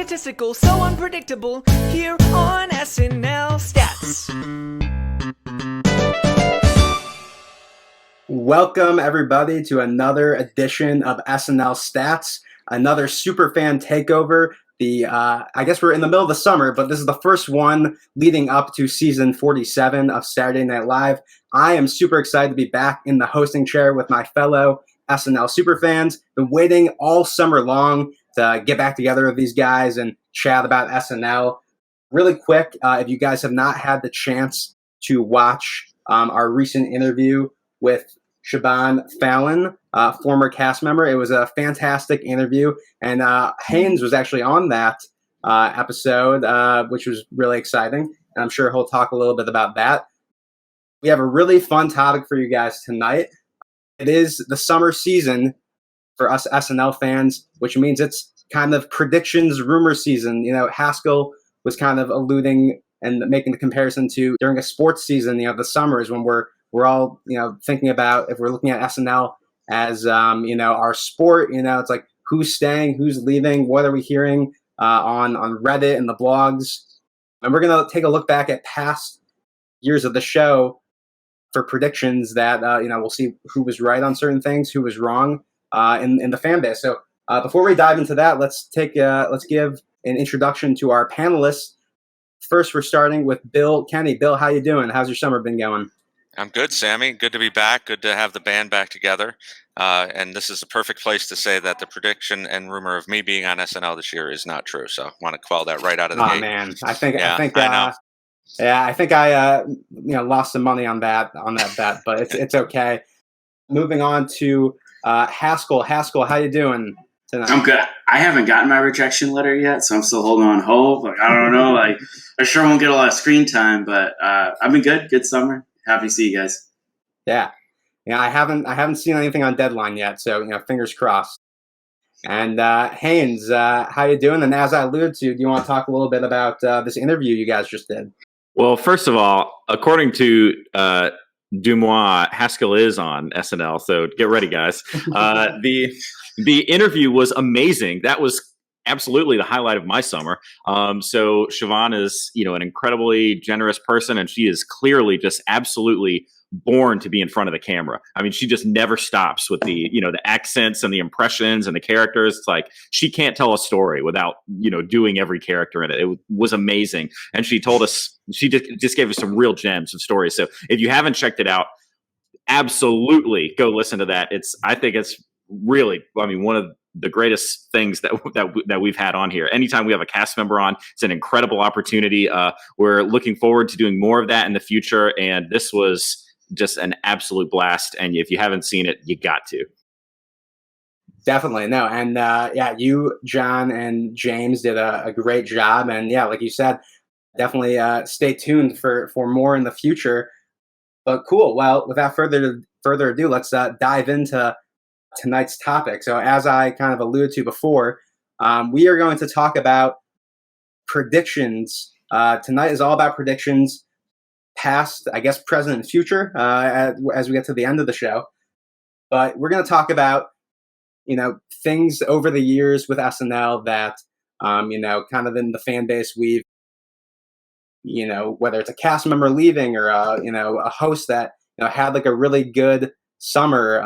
statistical, so unpredictable, here on SNL Stats. Welcome, everybody, to another edition of SNL Stats, another Superfan Takeover. I guess we're in the middle of the summer, but this is the first one leading up to season 47 of Saturday Night Live. I am super excited to be back in the hosting chair with my fellow SNL superfans. Been waiting all summer long to get back together with these guys and chat about SNL. Really quick, if you guys have not had the chance to watch our recent interview with Siobhan Fallon, former cast member, it was a fantastic interview, and Haynes was actually on that episode, which was really exciting, and I'm sure he'll talk a little bit about that. We have a really fun topic for you guys tonight. It is the summer season for us SNL fans, which means it's kind of predictions, rumor season. You know, Haskell was kind of alluding and making the comparison to during a sports season, the summer is when we're all, thinking about, if we're looking at SNL as, our sport, it's like who's staying, who's leaving, what are we hearing on Reddit and the blogs. And we're going to take a look back at past years of the show for predictions that, we'll see who was right on certain things, who was wrong in the fan base. So before we dive into that, let's give an introduction to our panelists. First, we're starting with Bill Kenney. Bill, how you doing? How's your summer been going? I'm good, Sammy. Good to be back. Good to have the band back together. And this is the perfect place to say that the prediction and rumor of me being on SNL this year is not true. So I want to quell that right out of the gate. Oh man, I think I lost some money on that bet, but it's okay. Moving on to Haskell. Haskell, how you doing tonight? I'm good. I haven't gotten my rejection letter yet, so I'm still holding on hope. Like, I don't know. I sure won't get a lot of screen time, but I've been good. Good summer. Happy to see you guys. Yeah. I haven't seen anything on deadline yet, so fingers crossed. And Haynes, how you doing? And as I alluded to, do you want to talk a little bit about this interview you guys just did? Well, first of all, according to Dumois, Haskell is on SNL, so get ready, guys. The interview was amazing. That was absolutely the highlight of my summer. So Siobhan is, an incredibly generous person, and she is clearly just absolutely born to be in front of the camera. I mean, she just never stops with the, the accents and the impressions and the characters. It's like she can't tell a story without, doing every character in it. It was amazing. And she told us, she just gave us some real gems of stories. So if you haven't checked it out, absolutely go listen to that. I think it's really, one of the greatest things that we've had on here. Anytime we have a cast member on, it's an incredible opportunity. We're looking forward to doing more of that in the future. And this was just an absolute blast. And if you haven't seen it, you got to. Definitely. No. And you, John, and James did a great job. And like you said, definitely stay tuned for more in the future. But cool. Well, without further ado, let's dive into tonight's topic. So as I kind of alluded to before, we are going to talk about predictions. Tonight is all about predictions, past, I guess, present, and future, as we get to the end of the show. But we're going to talk about, things over the years with SNL that, kind of in the fan base we've, whether it's a cast member leaving or, a host that, had like a really good summer,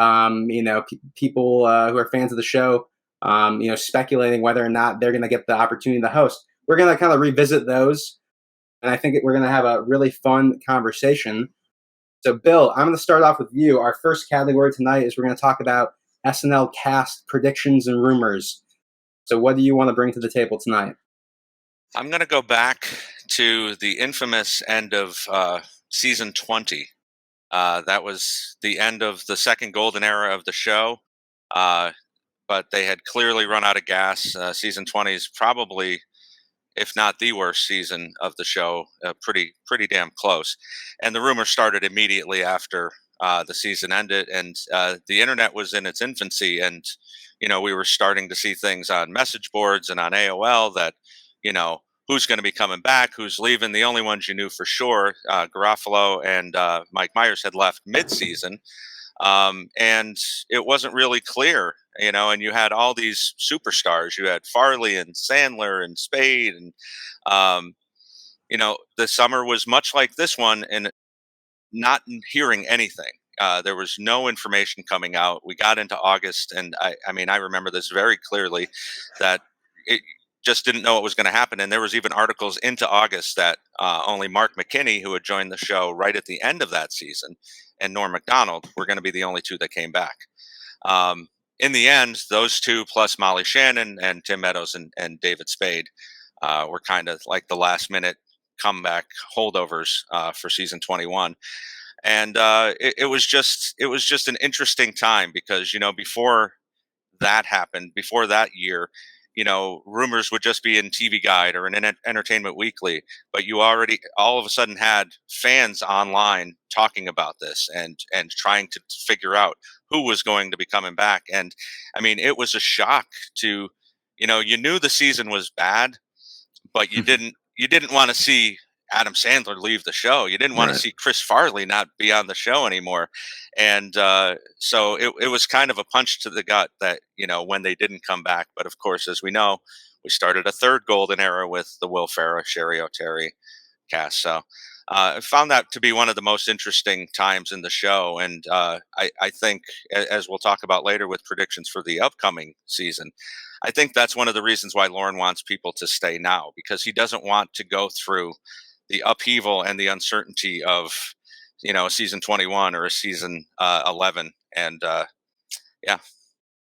people who are fans of the show, speculating whether or not they're going to get the opportunity to host. We're going to kind of revisit those, and I think we're going to have a really fun conversation. So, Bill, I'm going to start off with you. Our first category tonight is we're going to talk about SNL cast predictions and rumors. So what do you want to bring to the table tonight? I'm going to go back to the infamous end of season 20. That was the end of the second golden era of the show, but they had clearly run out of gas. Season 20 is probably, if not the worst season of the show, pretty damn close. And the rumor started immediately after the season ended, and the internet was in its infancy, and we were starting to see things on message boards and on AOL that who's going to be coming back, who's leaving. The only ones you knew for sure, Garofalo and Mike Myers, had left mid-season. And it wasn't really clear, and you had all these superstars. You had Farley and Sandler and Spade, and um, the summer was much like this one, and not hearing anything. There was no information coming out. We got into August, and I remember this very clearly, that it just didn't know what was going to happen. And there was even articles into August that only Mark McKinney, who had joined the show right at the end of that season, and Norm Macdonald were going to be the only two that came back. In the end, those two plus Molly Shannon and Tim Meadows and David Spade were kind of like the last minute comeback holdovers for season 21. And it was just an interesting time, because before that happened, before that year, rumors would just be in TV Guide or in Entertainment Weekly, but you already all of a sudden had fans online talking about this and trying to figure out who was going to be coming back. And it was a shock to, you knew the season was bad, but you didn't want to see Adam Sandler leave the show. You didn't want to see Chris Farley not be on the show anymore. And so it was kind of a punch to the gut that, when they didn't come back. But of course, as we know, we started a third golden era with the Will Ferrell, Sherry O'Terry cast. So I found that to be one of the most interesting times in the show. And I think, as we'll talk about later with predictions for the upcoming season, I think that's one of the reasons why Lorne wants people to stay now, because he doesn't want to go through the upheaval and the uncertainty of, season 21 or a season 11. And yeah.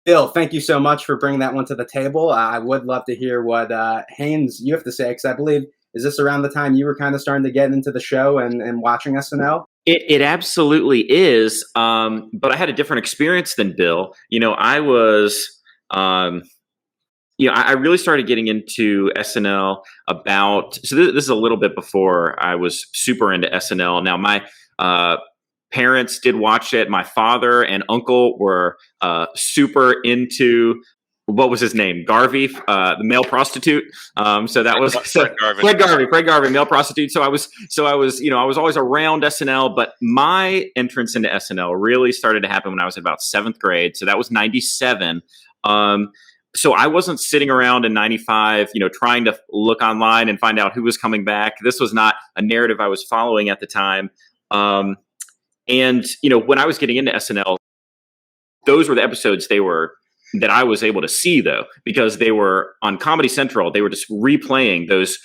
Bill, thank you so much for bringing that one to the table. I would love to hear what Haynes, you have to say, because I believe, is this around the time you were kind of starting to get into the show and watching SNL? It absolutely is. But I had a different experience than Bill. I was... I really started getting into SNL so this is a little bit before I was super into SNL. Now, my parents did watch it. My father and uncle were super into, what was his name? Garvey, the male prostitute. So that was Fred Garvey, male prostitute. So I was, I was always around SNL, but my entrance into SNL really started to happen when I was in about 7th grade. So that was 97. So I wasn't sitting around in 95, trying to look online and find out who was coming back. This was not a narrative I was following at the time. And, when I was getting into SNL, those were the episodes that I was able to see, though, because they were on Comedy Central. They were just replaying those,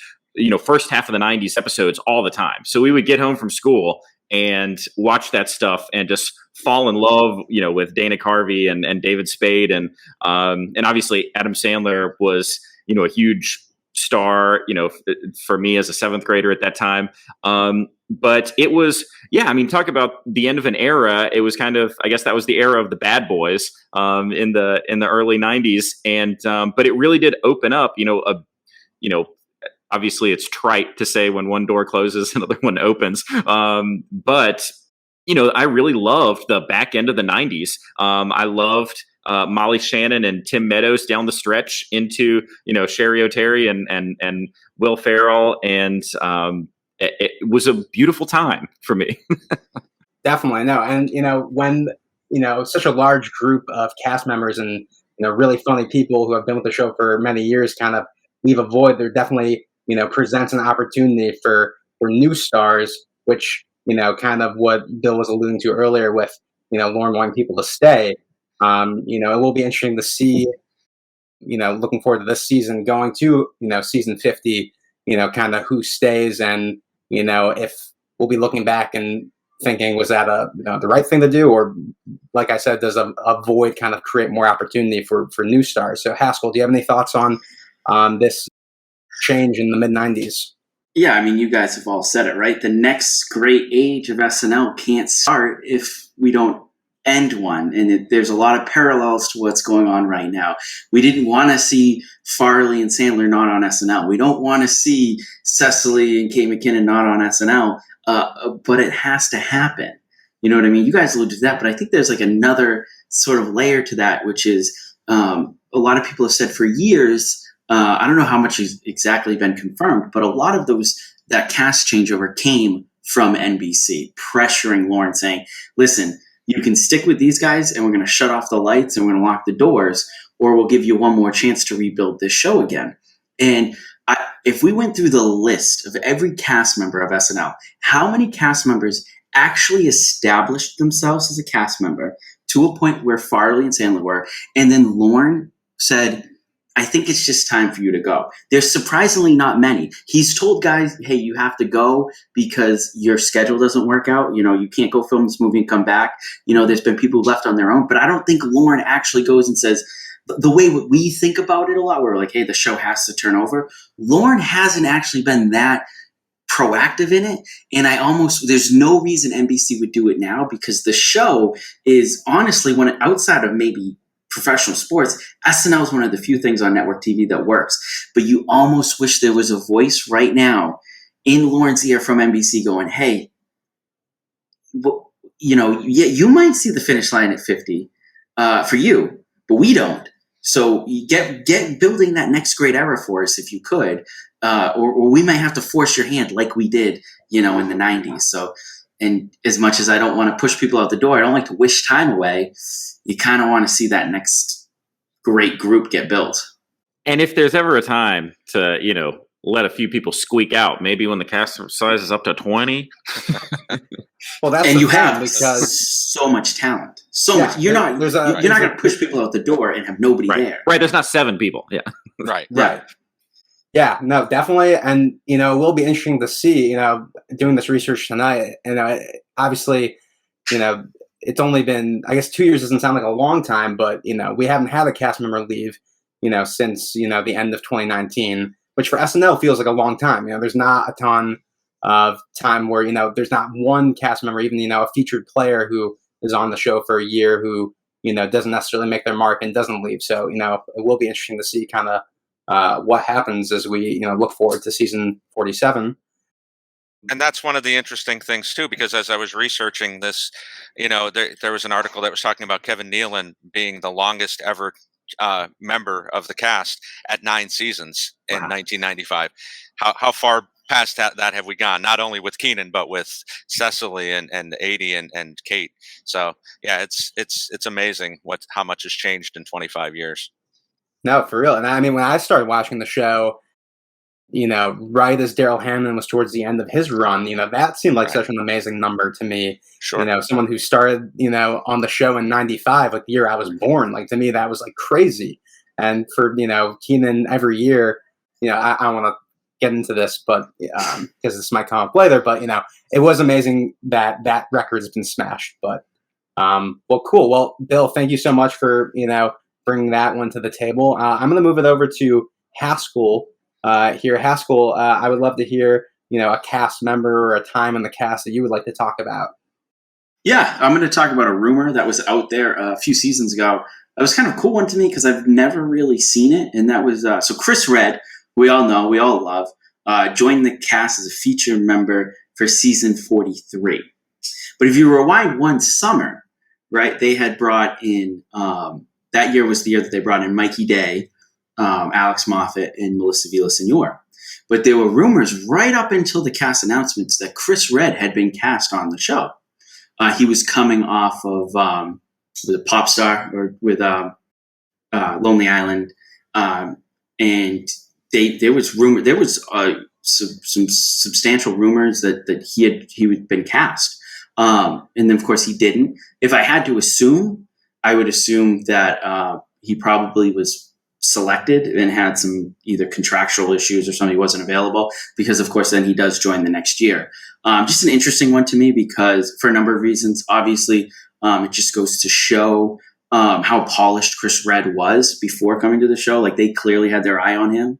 first half of the 90s episodes all the time. So we would get home from school and watch that stuff and just fall in love, with Dana Carvey and David Spade. And obviously Adam Sandler was, a huge star, for me as a 7th grader at that time. But it was, talk about the end of an era. It was kind of, I guess that was the era of the bad boys, in the early 90s. And, but it really did open up, obviously it's trite to say when one door closes, another one opens. But I really loved the back end of the 90s. I loved Molly Shannon and Tim Meadows down the stretch into, Sherry O'Terry and Will Ferrell. And it was a beautiful time for me. Definitely. No. And, when, such a large group of cast members and, really funny people who have been with the show for many years kind of leave a void, there definitely, presents an opportunity for new stars, which, kind of what Bill was alluding to earlier with, Lorne wanting people to stay. It will be interesting to see, looking forward to this season going to, season 50, kind of who stays and, if we'll be looking back and thinking, was that the right thing to do? Or like I said, does a void kind of create more opportunity for new stars? So Haskell, do you have any thoughts on this change in the mid-90s? Yeah, you guys have all said it, right? The next great age of SNL can't start if we don't end one. And there's a lot of parallels to what's going on right now. We didn't want to see Farley and Sandler not on SNL. We don't want to see Cecily and Kate McKinnon not on SNL, but it has to happen. You know what I mean? You guys alluded to that, but I think there's like another sort of layer to that, which is a lot of people have said for years, I don't know how much has exactly been confirmed, but a lot of that cast changeover came from NBC pressuring Lorne saying, listen, You can stick with these guys and we're going to shut off the lights and we're going to lock the doors, or we'll give you one more chance to rebuild this show again. And if we went through the list of every cast member of SNL, how many cast members actually established themselves as a cast member to a point where Farley and Sandler were, and then Lorne said, I think it's just time for you to go. There's surprisingly not many. He's told guys, hey, you have to go because your schedule doesn't work out. You know, you can't go film this movie and come back. You know, there's been people left on their own. But I don't think Lorne actually goes and says, the way we think about it a lot, we're like, hey, the show has to turn over. Lorne hasn't actually been that proactive in it. And there's no reason NBC would do it now, because the show is honestly, outside of maybe professional sports, SNL is one of the few things on network TV that works. But you almost wish there was a voice right now in Lorne's ear from NBC going, hey, you know, yeah, you might see the finish line at 50 for you, but we don't. So you get building that next great era for us if you could, or we might have to force your hand like we did, you know, in the 90s. So, and as much as I don't want to push people out the door, I don't like to wish time away. You kind of want to see that next great group get built. And if there's ever a time to, you know, let a few people squeak out, maybe when the cast size is up to 20. Well, that's and you thing, have because so much talent, much. You're not going to push people out the door and have nobody there. Right. There's not 7 people. Yeah. Right. Yeah, no, definitely. And, you know, it will be interesting to see, you know, doing this research tonight. And obviously, you know, it's only been, I guess 2 years doesn't sound like a long time, but, you know, we haven't had a cast member leave, you know, since, you know, the end of 2019, which for SNL feels like a long time. You know, there's not a ton of time where, you know, there's not one cast member, even, you know, a featured player who is on the show for a year who, you know, doesn't necessarily make their mark and doesn't leave. So, you know, it will be interesting to see kind of what happens as we, you know, look forward to season 47. And that's one of the interesting things too, because as I was researching this, you know, there was an article that was talking about Kevin Nealon being the longest ever member of the cast at 9 seasons in 1995. How far past that have we gone? Not only with Keenan, but with Cecily and Adie and Kate. So yeah, it's amazing how much has changed in 25 years. No, for real. And I mean, when I started watching the show, you know, right as Daryl Hammond was towards the end of his run, you know, that seemed like such an amazing number to me. Sure. You know, someone who started, you know, on the show in 95, like the year I was born, like to me, that was like crazy. And for, you know, Keenan every year, you know, I want to get into this, but because this might come up later, but, you know, it was amazing that record has been smashed. But, well, cool. Well, Bill, thank you so much for, you know, bringing that one to the table. I'm going to move it over to Haskell. Here, Haskell, I would love to hear, you know, a cast member or a time in the cast that you would like to talk about. Yeah, I'm going to talk about a rumor that was out there a few seasons ago. It was kind of a cool one to me because I've never really seen it. And that was, so Chris Redd, we all know, we all love, joined the cast as a feature member for season 43. But if you rewind one summer, right, they had brought in, that year was the year that they brought in Mikey Day, Alex Moffat, and Melissa Villaseñor. But there were rumors right up until the cast announcements that Chris Redd had been cast on the show. He was coming off of with a pop star or with Lonely Island, and there was some substantial rumors that he had been cast, and then of course he didn't. If I had to assume, I would assume that he probably was selected and had some either contractual issues or something, he wasn't available, because of course then he does join the next year. Just an interesting one to me because for a number of reasons. Obviously, it just goes to show how polished Chris Redd was before coming to the show. Like they clearly had their eye on him.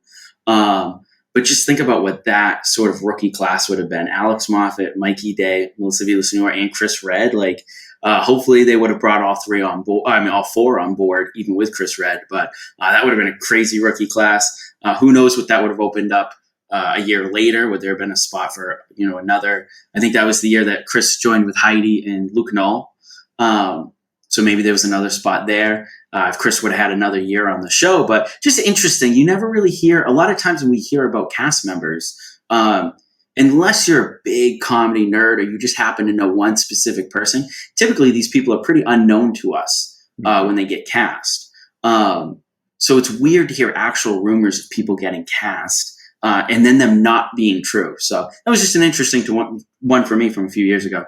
But just think about what that sort of rookie class would have been. Alex Moffat, Mikey Day, Melissa Villaseñor, and Chris Redd. Like, hopefully they would have brought all 3 on board. I mean, all 4 on board, even with Chris Redd. But that would have been a crazy rookie class. Who knows what that would have opened up a year later? Would there have been a spot for, you know, another? I think that was the year that Chris joined with Heidi and Luke Knoll. So maybe there was another spot there. If Chris would have had another year on the show. But just interesting. You never really hear, a lot of times when we hear about cast members, and unless you're a big comedy nerd or you just happen to know one specific person, typically these people are pretty unknown to us when they get cast. So it's weird to hear actual rumors of people getting cast and then them not being true. So that was just an interesting one for me from a few years ago.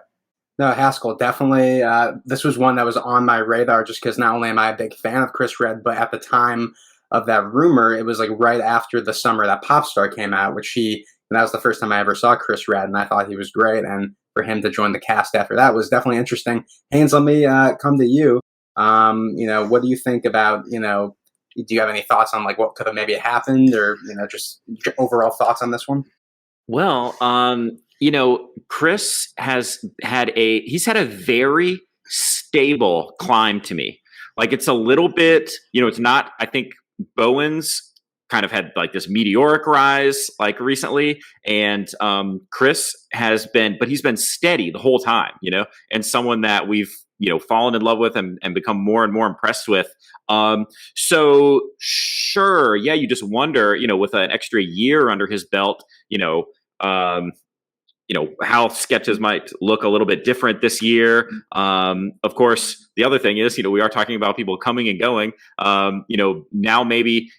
No, Haskell, definitely. This was one that was on my radar just because not only am I a big fan of Chris Redd, but at the time of that rumor, it was like right after the summer that Popstar came out, and that was the first time I ever saw Chris Redd, and I thought he was great. And for him to join the cast after that was definitely interesting. Haynes, let me come to you. What do you think about, do you have any thoughts on like what could have maybe happened, or, just overall thoughts on this one? Well, Chris has had he's had a very stable climb to me. Like it's a little bit, it's not, I think Bowen's kind of had like this meteoric rise like recently. And Chris has been, but he's been steady the whole time, and someone that we've, fallen in love with and become more and more impressed with. So sure. Yeah. You just wonder, with an extra year under his belt, how sketches might look a little bit different this year. Of course, the other thing is, we are talking about people coming and going. Now maybe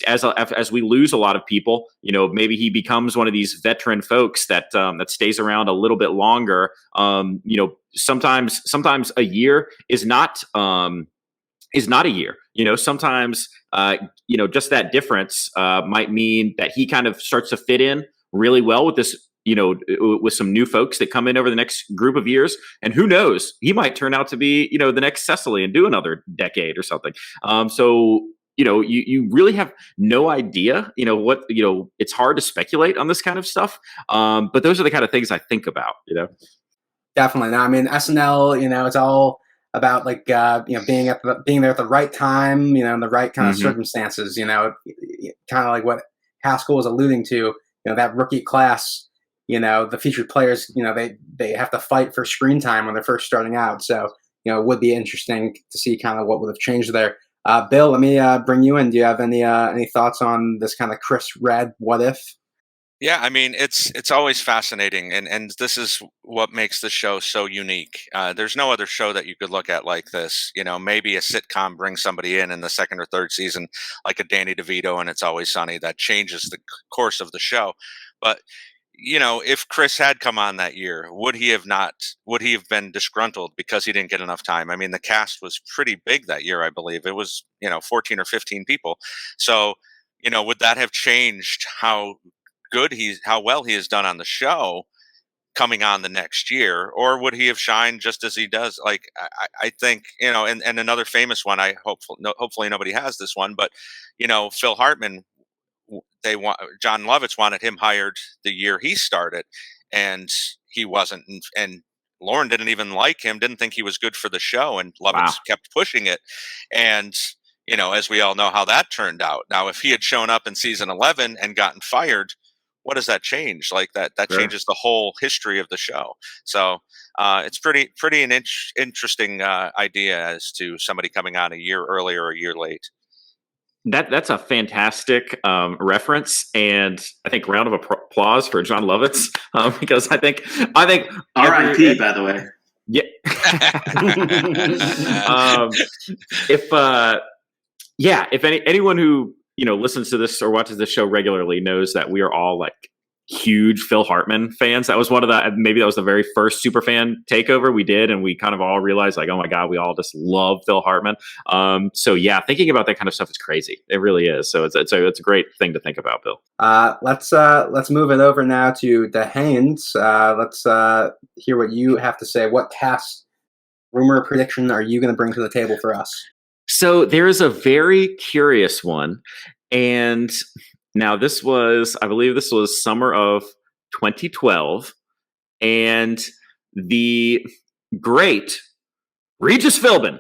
as we lose a lot of people, maybe he becomes one of these veteran folks that stays around a little bit longer. Sometimes a year is not a year. Sometimes just that difference might mean that he kind of starts to fit in really well with this. With some new folks that come in over the next group of years, and who knows, he might turn out to be, the next Cecily and do another decade or something. So, you really have no idea, it's hard to speculate on this kind of stuff. But those are the kind of things I think about, Definitely. No, I mean, SNL, it's all about like, being there at the right time, in the right kind of circumstances, kind of like what Haskell was alluding to, that rookie class. The featured players, they have to fight for screen time when they're first starting out. So, it would be interesting to see kind of what would have changed there. Bill, let me bring you in. Do you have any thoughts on this kind of Chris Redd what if? Yeah, I mean, it's always fascinating, and this is what makes the show so unique. There's no other show that you could look at like this. Maybe a sitcom brings somebody in the second or third season, like a Danny DeVito and It's Always Sunny, that changes the course of the show. But if Chris had come on that year, would he have been disgruntled because he didn't get enough time? I mean, the cast was pretty big that year, I believe. It was, 14 or 15 people. So, would that have changed how well he has done on the show coming on the next year? Or would he have shined just as he does? Like, I think, and another famous one, hopefully nobody has this one, but, Phil Hartman, John Lovitz wanted him hired the year he started, and he wasn't. And Lauren didn't even like him, didn't think he was good for the show, and Lovitz kept pushing it. And as we all know how that turned out. Now, if he had shown up in season 11 and gotten fired, what does that change? Like that Sure. changes the whole history of the show. So it's pretty an interesting idea as to somebody coming on a year early or a year late. That's a fantastic reference, and I think round of applause for John Lovitz because I think R.I.P. by the way. Yeah. If anyone who listens to this or watches this show regularly knows that we are all like huge Phil Hartman fans. That was maybe that was the very first Superfan Takeover we did, and we kind of all realized like, oh my God, we all just love Phil Hartman. So yeah, thinking about that kind of stuff is crazy. It really is. So it's a great thing to think about, Bill. Let's move it over now to the Haynes. Let's hear what you have to say. What cast rumor prediction are you going to bring to the table for us? So there is a very curious one, and now I believe this was summer of 2012, and the great Regis Philbin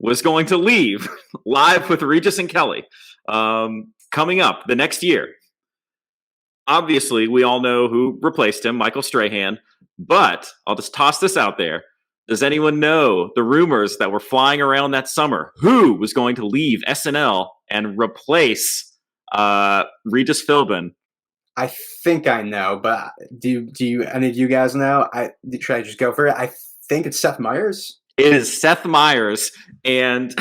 was going to leave Live with Regis and Kelly coming up the next year. Obviously, we all know who replaced him, Michael Strahan, but I'll just toss this out there. Does anyone know the rumors that were flying around that summer? Who was going to leave SNL and replace Regis Philbin I think I know, but do you any of you guys know? Should I just go for it? I think it's Seth Meyers. It is Seth Meyers, and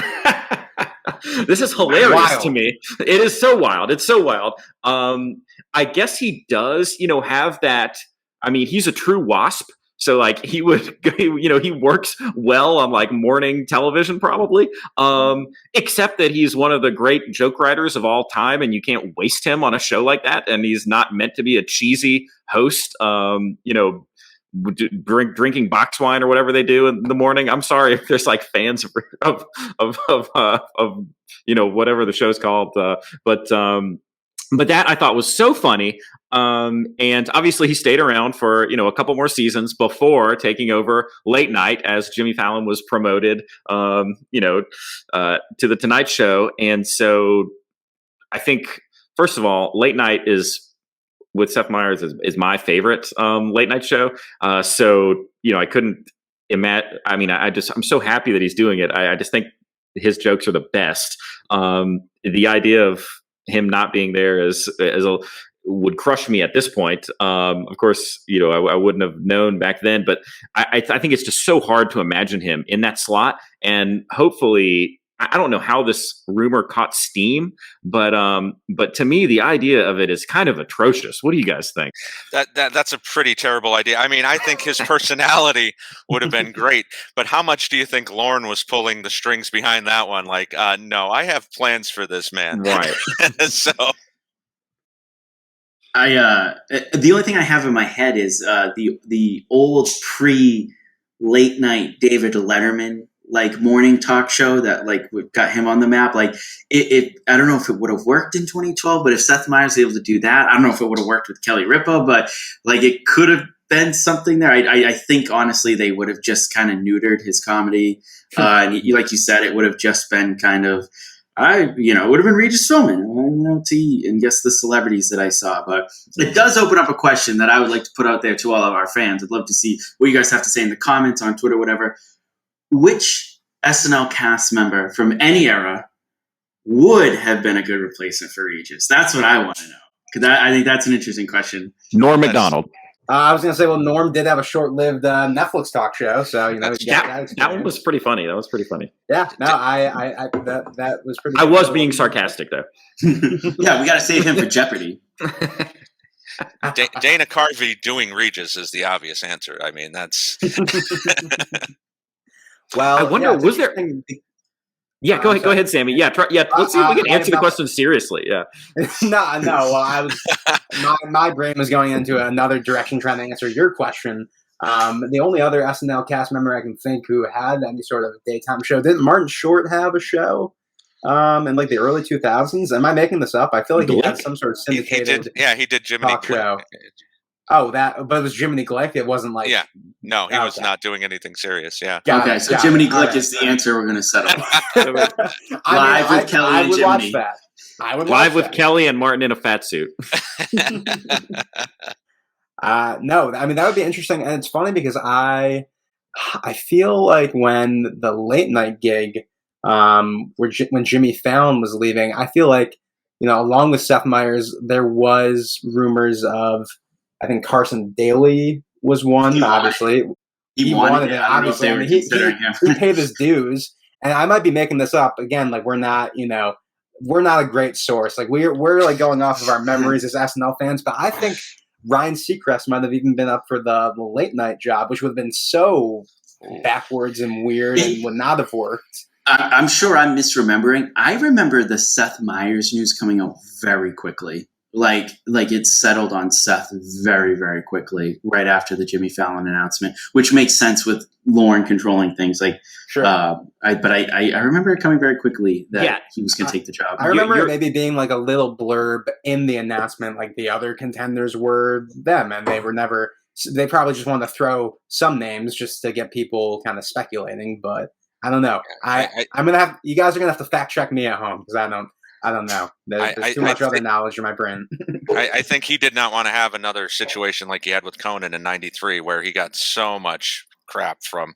this is hilarious to me. It is so wild. It's so wild. I guess he does, have that. I mean, he's a true WASP. So like he would, he works well on like morning television probably, except that he's one of the great joke writers of all time, and you can't waste him on a show like that. And he's not meant to be a cheesy host, drinking box wine or whatever they do in the morning. I'm sorry if there's like fans of whatever the show's called, but that I thought was so funny. And obviously he stayed around for, a couple more seasons before taking over late night as Jimmy Fallon was promoted, to the Tonight Show. And so I think, first of all, late night is with Seth Meyers is my favorite late night show. So, I couldn't imagine. I mean, I'm so happy that he's doing it. I just think his jokes are the best. The idea of him not being there would crush me at this point. Of course, I wouldn't have known back then, but I think it's just so hard to imagine him in that slot. And hopefully, I don't know how this rumor caught steam, but to me, the idea of it is kind of atrocious. What do you guys think? That's a pretty terrible idea. I mean, I think his personality would have been great, but how much do you think Lorne was pulling the strings behind that one? Like, no, I have plans for this man. Right. So. The only thing I have in my head is the old pre-late night David Letterman like morning talk show that like got him on the map. Like it I don't know if it would have worked in 2012, but if Seth Meyers was able to do that, I don't know if it would have worked with Kelly Ripa, but like it could have been something there. I think honestly they would have just kind of neutered his comedy. And like you said, it would have just been kind of it would have been Regis Philbin, and guess the celebrities that I saw. But it does open up a question that I would like to put out there to all of our fans. I'd love to see what you guys have to say in the comments on Twitter, whatever. Which SNL cast member from any era would have been a good replacement for Regis? That's what I want to know. Because I think that's an interesting question. Norm Macdonald. I was going to say, well, Norm did have a short-lived Netflix talk show, so that one was pretty funny. That was pretty funny. Yeah, no, that was pretty. I was being sarcastic though. Yeah, we got to save him for Jeopardy. Dana Carvey doing Regis is the obvious answer. I mean, that's. Well, I wonder, was there? Yeah, go ahead, Sammy. Yeah, let's see if we can answer the question seriously. Yeah. No. Well, my brain was going into another direction trying to answer your question. The only other SNL cast member I can think who had any sort of daytime show, didn't Martin Short have a show in like the early 2000s? Am I making this up? I feel like he had some sort of syndicated he did Jiminy talk show. Oh, but it was Jiminy Glick. It wasn't like no, he was not doing anything serious. Yeah. So Jiminy Glick is the answer we're going to settle on. Live with Kelly and Jiminy. Watch that. I would live with Kelly and Martin in a fat suit. No, I mean that would be interesting, and it's funny because I feel like when the late night gig, when Jimmy Fallon was leaving, I feel like along with Seth Meyers, there was rumors of. I think Carson Daly was one. Obviously, he wanted it. Obviously, I mean, he paid his dues. And I might be making this up again. Like we're not a great source. Like we're like going off of our memories as SNL fans. But I think Ryan Seacrest might have even been up for the late night job, which would have been so backwards and weird and would not have worked. I'm sure I'm misremembering. I remember the Seth Meyers news coming out very quickly. Like it settled on Seth very, very quickly right after the Jimmy Fallon announcement, which makes sense with Lorne controlling things. Like, sure. I remember it coming very quickly that he was going to take the job. I remember it maybe being like a little blurb in the announcement, like the other contenders were them, and they were never. They probably just wanted to throw some names just to get people kind of speculating, but I don't know. I'm gonna have you guys are gonna have to fact check me at home because I don't know. There's too much other knowledge in my brain. I think he did not want to have another situation like he had with Conan in '93, where he got so much crap from,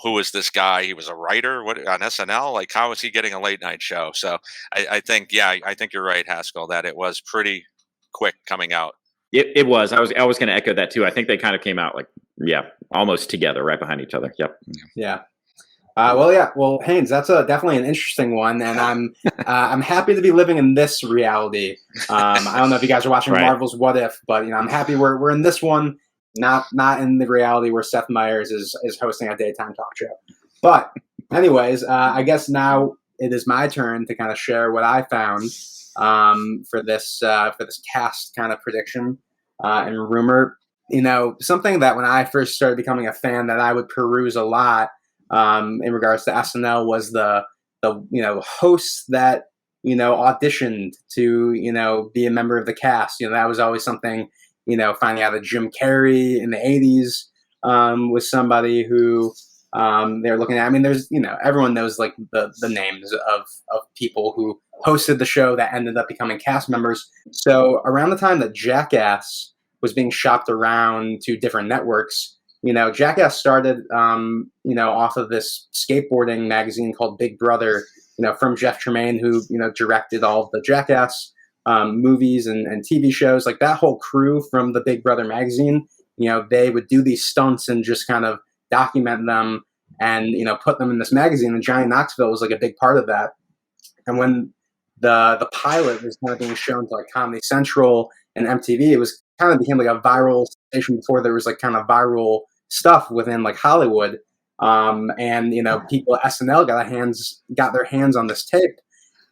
who is this guy? He was a writer on SNL. Like, how is he getting a late night show? So I think you're right, Haskell, that it was pretty quick coming out. It was. I was going to echo that too. I think they kind of came out like, almost together, right behind each other. Yep. Yeah. Well, Haynes, that's definitely an interesting one, and I'm happy to be living in this reality. I don't know if you guys are watching Right. Marvel's What If, but I'm happy we're in this one, not in the reality where Seth Meyers is hosting a daytime talk show. But anyways, I guess now it is my turn to kind of share what I found for this cast kind of prediction and rumor. Something that when I first started becoming a fan that I would peruse a lot in regards to SNL was the hosts that auditioned to be a member of the cast. That was always something. Finding out that Jim Carrey in the '80s was somebody who they're looking at. I mean, there's everyone knows like the names of people who hosted the show that ended up becoming cast members. So around the time that Jackass was being shopped around to different networks, Jackass started off of this skateboarding magazine called Big Brother, from Jeff Tremaine, who directed all of the Jackass movies and TV shows. Like that whole crew from the Big Brother magazine, they would do these stunts and just kind of document them and put them in this magazine. And Johnny Knoxville was like a big part of that. And when the pilot was kind of being shown to like Comedy Central and MTV, it was kind of became like a viral station before there was like kind of viral stuff within like Hollywood. And people at SNL got their hands on this tape,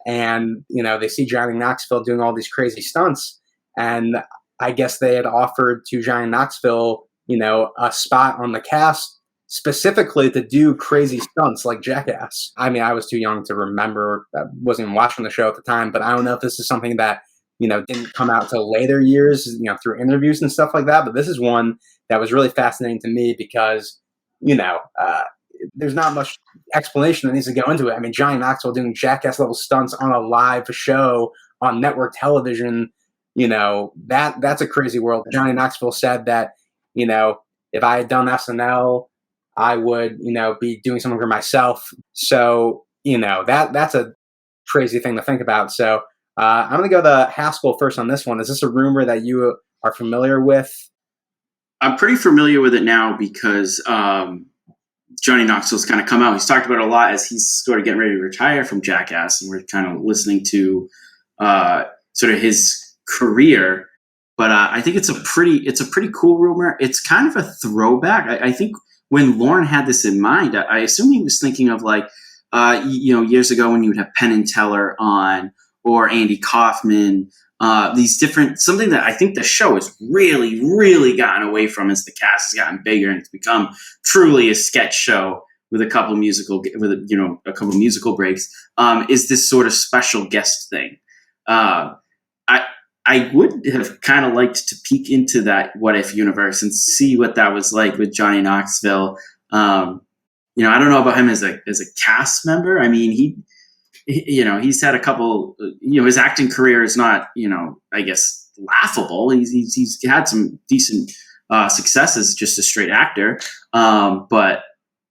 and they see Johnny Knoxville doing all these crazy stunts, and I guess they had offered to Johnny Knoxville a spot on the cast specifically to do crazy stunts like Jackass. I mean, I was too young to remember. I wasn't even watching the show at the time, but I don't know if this is something that didn't come out till later years, through interviews and stuff like that. But this is one that was really fascinating to me because there's not much explanation that needs to go into it. I mean, Johnny Knoxville doing Jackass level stunts on a live show on network television, that's a crazy world. Johnny Knoxville said that, if I had done SNL, I would, be doing something for myself. So, that's a crazy thing to think about. So I'm going to go to Haskell first on this one. Is this a rumor that you are familiar with? I'm pretty familiar with it now because Johnny Knoxville's kind of come out. He's talked about it a lot as he's sort of getting ready to retire from Jackass, and we're kind of listening to sort of his career. But I think it's a pretty cool rumor. It's kind of a throwback. I think when Lauren had this in mind, I assume he was thinking of like years ago when you would have Penn and Teller on or Andy Kaufman. These different, something that I think the show has really, really gotten away from as the cast has gotten bigger and it's become truly a sketch show with a couple musical breaks, is this sort of special guest thing. I would have kind of liked to peek into that What If universe and see what that was like with Johnny Knoxville. I don't know about him as a cast member. I mean, he's had a couple, his acting career is not, I guess, laughable. He's had some decent success as just a straight actor. But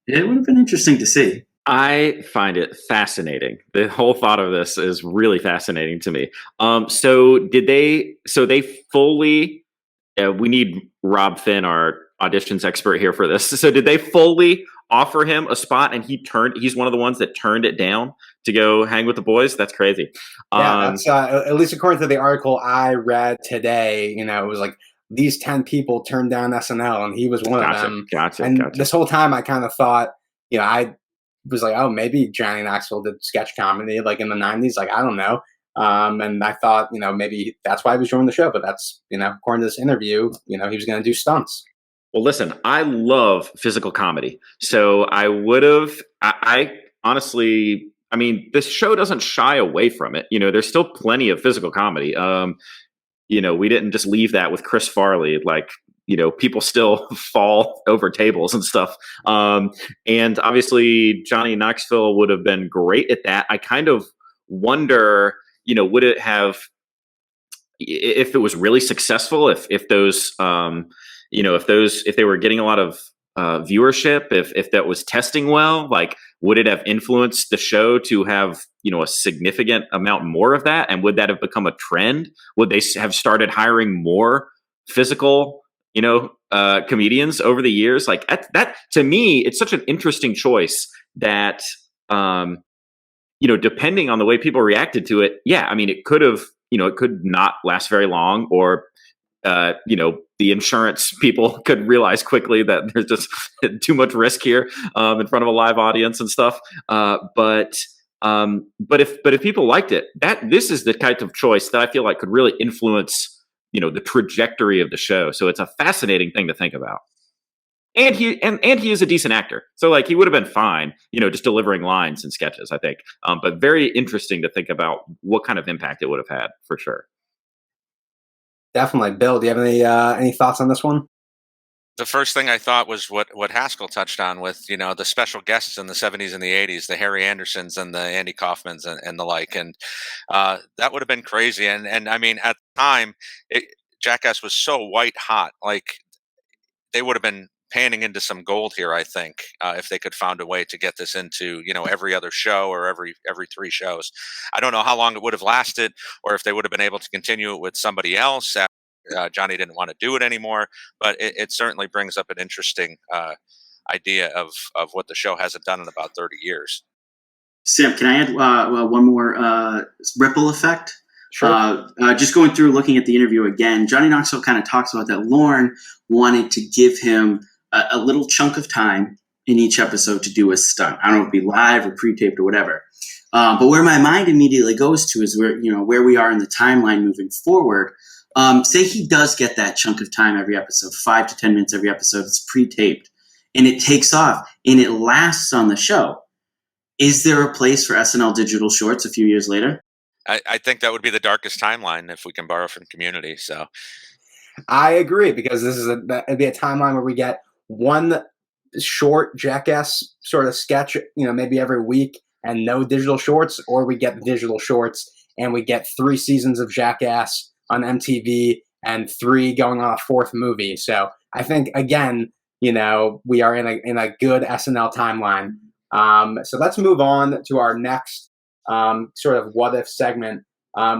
it would have been interesting to see. I find it fascinating. The whole thought of this is really fascinating to me. So they fully, we need Rob Finn, our auditions expert here for this. So did they fully offer him a spot and he's one of the ones that turned it down to go hang with the boys? That's crazy. Yeah, that's at least according to the article I read today, it was like these 10 people turned down SNL and he was one of them. Gotcha. This whole time I kind of thought, I was like, oh, maybe Johnny Knoxville did sketch comedy like in the 90s. Like, I don't know. And I thought, maybe that's why he was joining the show. But that's, according to this interview, he was going to do stunts. Well, listen, I love physical comedy. So I would have, I honestly, I mean, this show doesn't shy away from it. There's still plenty of physical comedy. We didn't just leave that with Chris Farley, like, people still fall over tables and stuff. And obviously Johnny Knoxville would have been great at that. I kind of wonder, would it have, if it was really successful, if they were getting a lot of viewership, if that was testing well? Like, would it have influenced the show to have, a significant amount more of that? And would that have become a trend? Would they have started hiring more physical, comedians over the years? Like that to me, it's such an interesting choice that, depending on the way people reacted to it, yeah, I mean, it could have, it could not last very long, or, the insurance people could realize quickly that there's just too much risk here in front of a live audience and stuff. But if people liked it, this is the type of choice that I feel like could really influence, the trajectory of the show. So it's a fascinating thing to think about. And he is a decent actor, so like he would have been fine, just delivering lines and sketches, I think. But very interesting to think about what kind of impact it would have had, for sure. Definitely. Bill, do you have any thoughts on this one? The first thing I thought was what Haskell touched on with, the special guests in the 70s and the 80s, the Harry Andersons and the Andy Kaufmans and the like. And that would have been crazy. And I mean, at the time, Jackass was so white hot, like they would have been panning into some gold here, I think, if they could found a way to get this into, every other show or every 3 shows. I don't know how long it would have lasted, or if they would have been able to continue it with somebody else after Johnny didn't want to do it anymore. But it certainly brings up an interesting idea of what the show hasn't done in about 30 years. Sam, can I add one more ripple effect? Sure. Just going through, looking at the interview again, Johnny Knoxville kind of talks about that Lorne wanted to give him a little chunk of time in each episode to do a stunt. I don't know if it be live or pre-taped or whatever. But where my mind immediately goes to is where we are in the timeline moving forward. Say he does get that chunk of time every episode, 5 to 10 minutes every episode. It's pre-taped and it takes off and it lasts on the show. Is there a place for SNL digital shorts a few years later? I think that would be the darkest timeline if we can borrow from Community. So I agree, because this is it'd be a timeline where we get one short Jackass sort of sketch, maybe every week, and no digital shorts, or we get the digital shorts and we get 3 seasons of Jackass on MTV and 3 going on a 4th movie. So I think, again, we are in a good SNL timeline. So let's move on to our next sort of what if segment.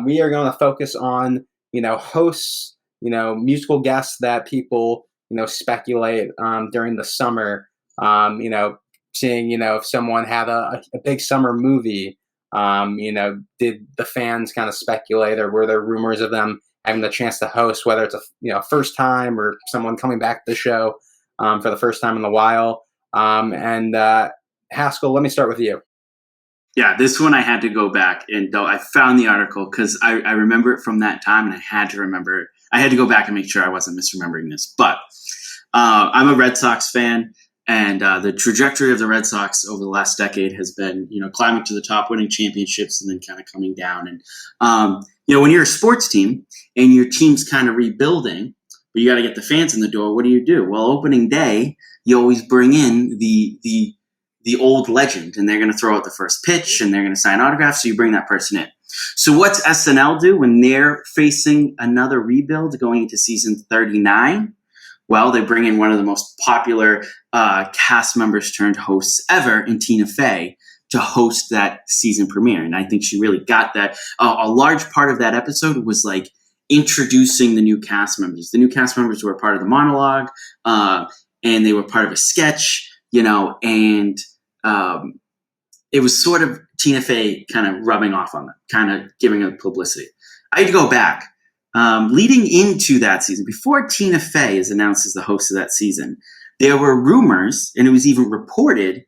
We are going to focus on, hosts, musical guests that people, speculate during the summer, seeing, if someone had a big summer movie, did the fans kind of speculate, or were there rumors of them having the chance to host, whether it's a first time or someone coming back to the show for the first time in a while. And Haskell, let me start with you. Yeah, this one I had to go back and I found the article because I remember it from that time, and I had to remember it. I had to go back and make sure I wasn't misremembering this. But I'm a Red Sox fan, and the trajectory of the Red Sox over the last decade has been, climbing to the top, winning championships, and then kind of coming down. And when you're a sports team and your team's kind of rebuilding, but you got to get the fans in the door, what do? Well, opening day, you always bring in the old legend, and they're going to throw out the first pitch and they're going to sign autographs. So you bring that person in. So what's SNL do when they're facing another rebuild going into season 39? Well, they bring in one of the most popular cast members turned hosts ever in Tina Fey to host that season premiere. And I think she really got that. A large part of that episode was like introducing the new cast members. The new cast members were part of the monologue, and they were part of a sketch, and it was sort of Tina Fey kind of rubbing off on them, kind of giving them publicity. I had to go back. Leading into that season, before Tina Fey is announced as the host of that season, there were rumors, and it was even reported,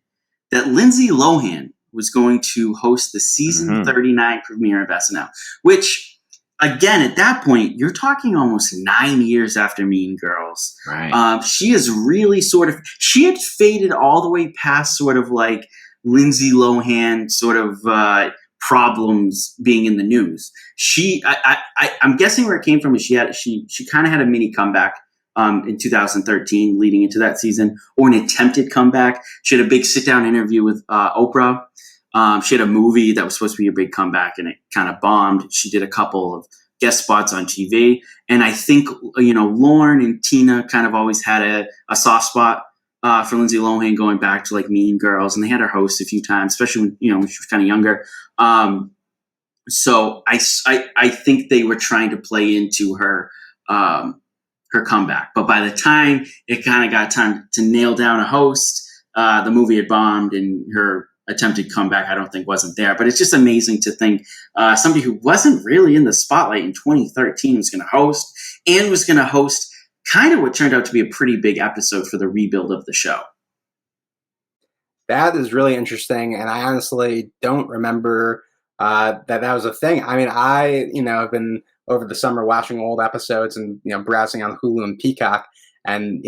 that Lindsay Lohan was going to host the season 39 premiere of SNL, which, again, at that point, you're talking almost 9 years after Mean Girls. Right. She is really she had faded all the way past sort of like Lindsay Lohan sort of problems being in the news. I'm guessing where it came from is she kind of had a mini comeback in 2013 leading into that season, or an attempted comeback. She had a big sit-down interview with Oprah. She had a movie that was supposed to be a big comeback, and it kind of bombed. She did a couple of guest spots on TV. And I think, Lorne and Tina kind of always had a soft spot for Lindsay Lohan going back to like Mean Girls, and they had her host a few times, especially when she was kind of younger. So I think they were trying to play into her comeback, but by the time it kind of got time to nail down a host, the movie had bombed, and her attempted comeback I don't think wasn't there. But it's just amazing to think somebody who wasn't really in the spotlight in 2013 was going to host kind of what turned out to be a pretty big episode for the rebuild of the show. That is really interesting, and I honestly don't remember that was a thing. I mean, I have been over the summer watching old episodes and browsing on Hulu and Peacock, and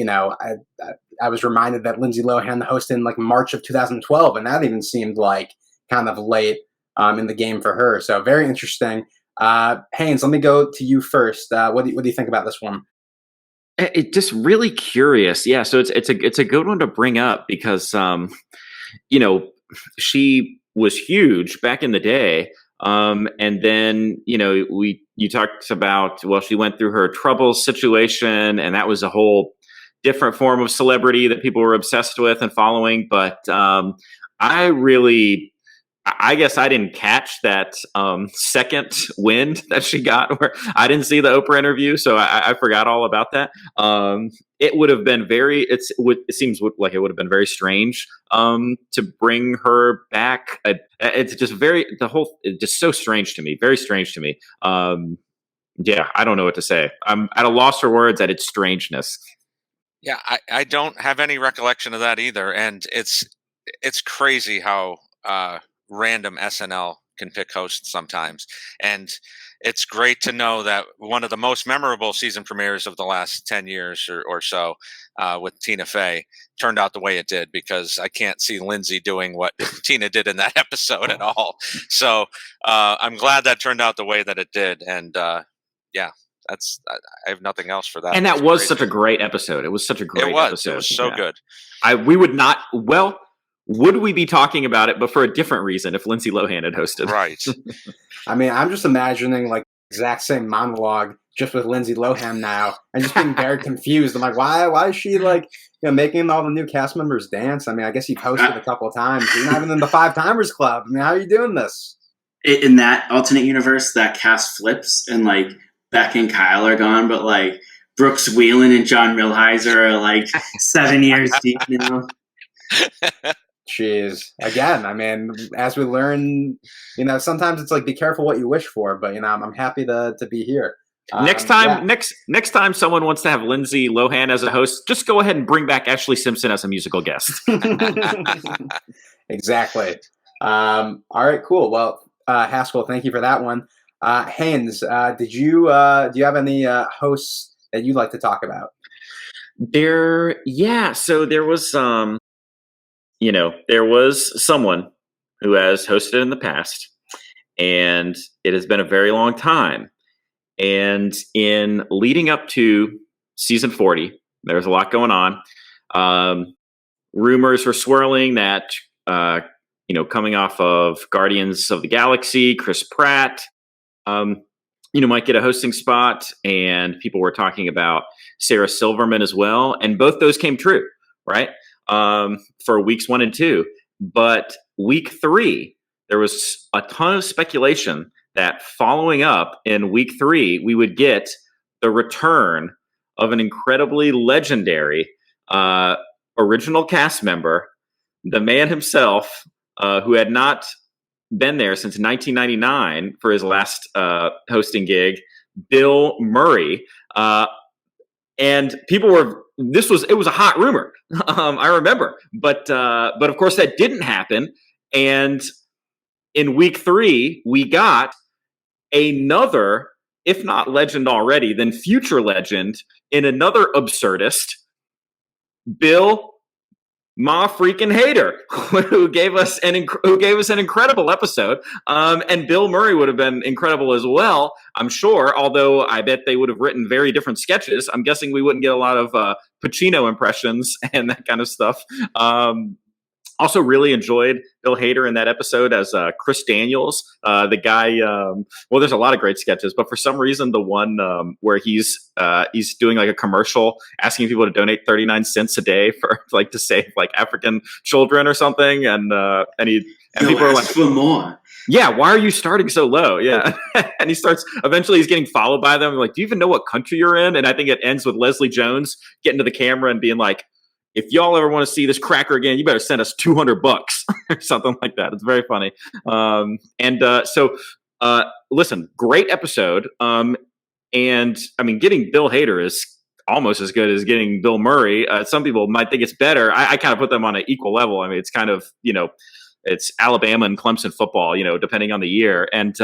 I was reminded that Lindsay Lohan hosted in like March of 2012, and that even seemed like kind of late in the game for her. So very interesting. Haynes, let me go to you first. What do you think about this one? It's just really curious. Yeah, so it's a good one to bring up because she was huge back in the day. And then, you talked about, she went through her troubles situation, and that was a whole different form of celebrity that people were obsessed with and following. But I guess I didn't catch that second wind that she got, where I didn't see the Oprah interview, so I forgot all about that. It would have been it seems like it would have been very strange to bring her back. It's just it's just so strange to me, very strange to me. Yeah, I don't know what to say. I'm at a loss for words at its strangeness. Yeah, I don't have any recollection of that either, and it's crazy how random SNL can pick hosts sometimes. And it's great to know that one of the most memorable season premieres of the last 10 years or so with Tina Fey turned out the way it did, because I can't see Lindsay doing what Tina did in that episode at all. So I'm glad that turned out the way that it did. And I have nothing else for that. And that was such a great episode. It was such a great episode. It was so good. Would we be talking about it, but for a different reason, if Lindsay Lohan had hosted? Right. I mean, I'm just imagining like the exact same monologue just with Lindsay Lohan now, and just being very confused. I'm like, why is she like making all the new cast members dance? I mean, I guess you've hosted a couple of times. You're not even in the 5-timers club. I mean, how are you doing this? In that alternate universe, that cast flips, and like Beck and Kyle are gone, but like Brooks Wheelan and John Milheiser are like 7 years deep now. Jeez. Again, I mean, as we learn, sometimes it's like be careful what you wish for, but I'm happy to be here. Next time someone wants to have Lindsay Lohan as a host, just go ahead and bring back Ashley Simpson as a musical guest. Exactly. All right, cool. Well, Haskell, thank you for that one. Haynes, do you have any hosts that you'd like to talk about? So there was there was someone who has hosted in the past, and it has been a very long time. And in leading up to season 40, there was a lot going on. Rumors were swirling that, coming off of Guardians of the Galaxy, Chris Pratt, might get a hosting spot, and people were talking about Sarah Silverman as well. And both those came true, right? For weeks 1 and 2. But week 3, there was a ton of speculation that following up in week 3, we would get the return of an incredibly legendary original cast member, the man himself, who had not been there since 1999 for his last hosting gig, Bill Murray. And people were, it was a hot rumor. I remember, but of course that didn't happen. And in week 3, we got another, if not legend already, then future legend in another absurdist, Bill Ma freaking Hader, who gave us an incredible episode. And Bill Murray would have been incredible as well, I'm sure. Although I bet they would have written very different sketches. I'm guessing we wouldn't get a lot of Pacino impressions and that kind of stuff. Also, really enjoyed Bill Hader in that episode as Chris Daniels, the guy. Well, there's a lot of great sketches, but for some reason, the one where he's doing like a commercial asking people to donate 39 cents a day for like to save like African children or something, and people are like, for more. Yeah, why are you starting so low? Yeah. And eventually he's getting followed by them. Like, do you even know what country you're in? And I think it ends with Leslie Jones getting to the camera and being like, if y'all ever want to see this cracker again, you better send us $200 or something like that. It's very funny. Listen, great episode. And I mean, getting Bill Hader is almost as good as getting Bill Murray. Some people might think it's better. I kind of put them on an equal level. I mean, it's kind of, it's Alabama and Clemson football, depending on the year. And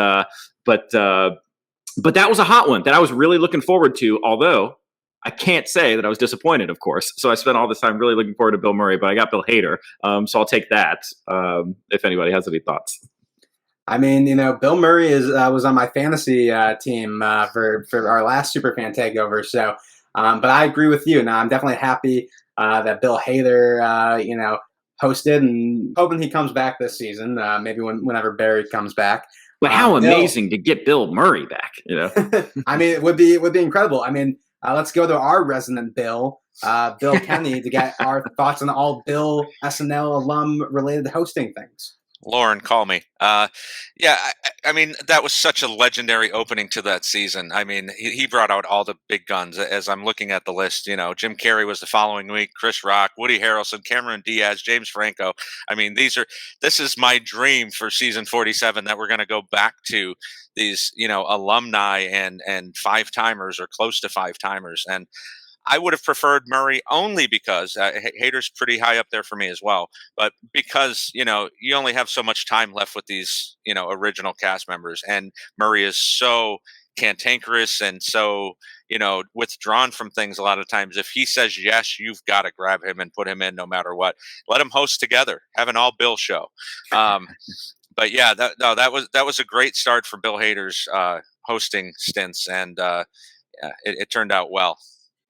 but that was a hot one that I was really looking forward to, although I can't say that I was disappointed, of course. So I spent all this time really looking forward to Bill Murray, but I got Bill Hader. So I'll take that if anybody has any thoughts. I mean, Bill Murray was on my fantasy team for our last Superfan Takeover. So, but I agree with you. Now, I'm definitely happy that Bill Hader, hosted, and hoping he comes back this season. Maybe whenever Barry comes back. But how amazing to get Bill Murray back! I mean, it would be incredible. I mean, let's go to our resident Bill, Bill Kenney, to get our thoughts on all Bill SNL alum related hosting things. Lauren, call me. I mean, that was such a legendary opening to that season. I mean, he brought out all the big guns. As I'm looking at the list, Jim Carrey was the following week, Chris Rock, Woody Harrelson, Cameron Diaz, James Franco. I mean, this is my dream for season 47, that we're going to go back to these, alumni and five-timers or close to five-timers. And I would have preferred Murray only because Hader's pretty high up there for me as well. But because, you only have so much time left with these, original cast members. And Murray is so cantankerous and so, withdrawn from things a lot of times. If he says yes, you've got to grab him and put him in no matter what. Let them host together. Have an all Bill show. But yeah, that was a great start for Bill Hader's hosting stints. And it turned out well.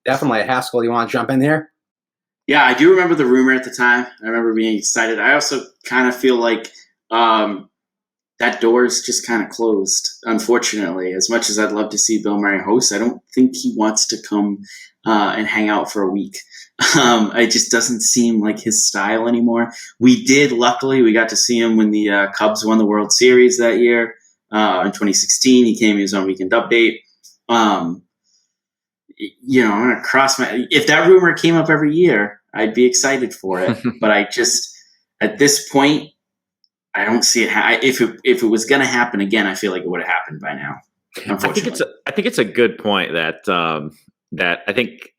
Definitely. Haskell, you want to jump in here? Yeah, I do remember the rumor at the time. I remember being excited. I also kind of feel like that door is just kind of closed, unfortunately. As much as I'd love to see Bill Murray host, I don't think he wants to come and hang out for a week. It just doesn't seem like his style anymore. Luckily, we got to see him when the Cubs won the World Series that year. In 2016, he came in his own weekend update. I'm going to cross if that rumor came up every year, I'd be excited for it. But I just, at this point, I don't see it. If it was going to happen again, I feel like it would have happened by now. Unfortunately. I think it's a good point that I think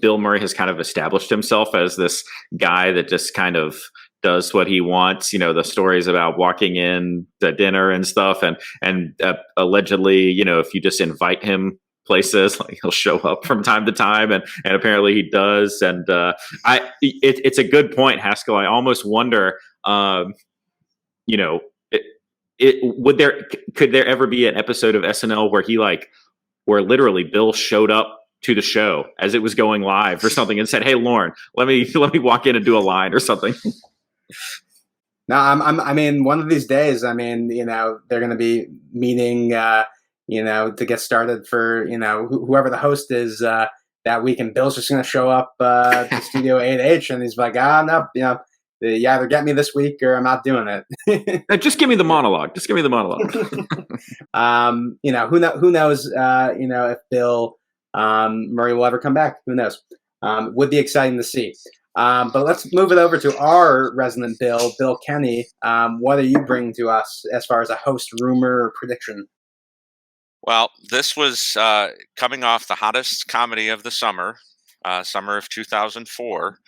Bill Murray has kind of established himself as this guy that just kind of does what he wants. The stories about walking in to dinner and stuff, and allegedly, if you just invite him places, like he'll show up from time to time, and apparently he does. And it's a good point, Haskell. I almost wonder, could there ever be an episode of SNL where literally Bill showed up to the show as it was going live or something and said, "Hey, Lauren, let me walk in and do a line," or something? No, I mean, one of these days, I mean, they're going to be meeting, to get started for, whoever the host is that week. And Bill's just going to show up to Studio 8H, and he's like, no, you either get me this week or I'm not doing it. Just give me the monologue. Who knows, if Bill Murray will ever come back. Who knows? Would be exciting to see. But let's move it over to our resident Bill Kenney. What are you bringing to us as far as a host rumor or prediction? Well, this was coming off the hottest comedy of the summer of 2004,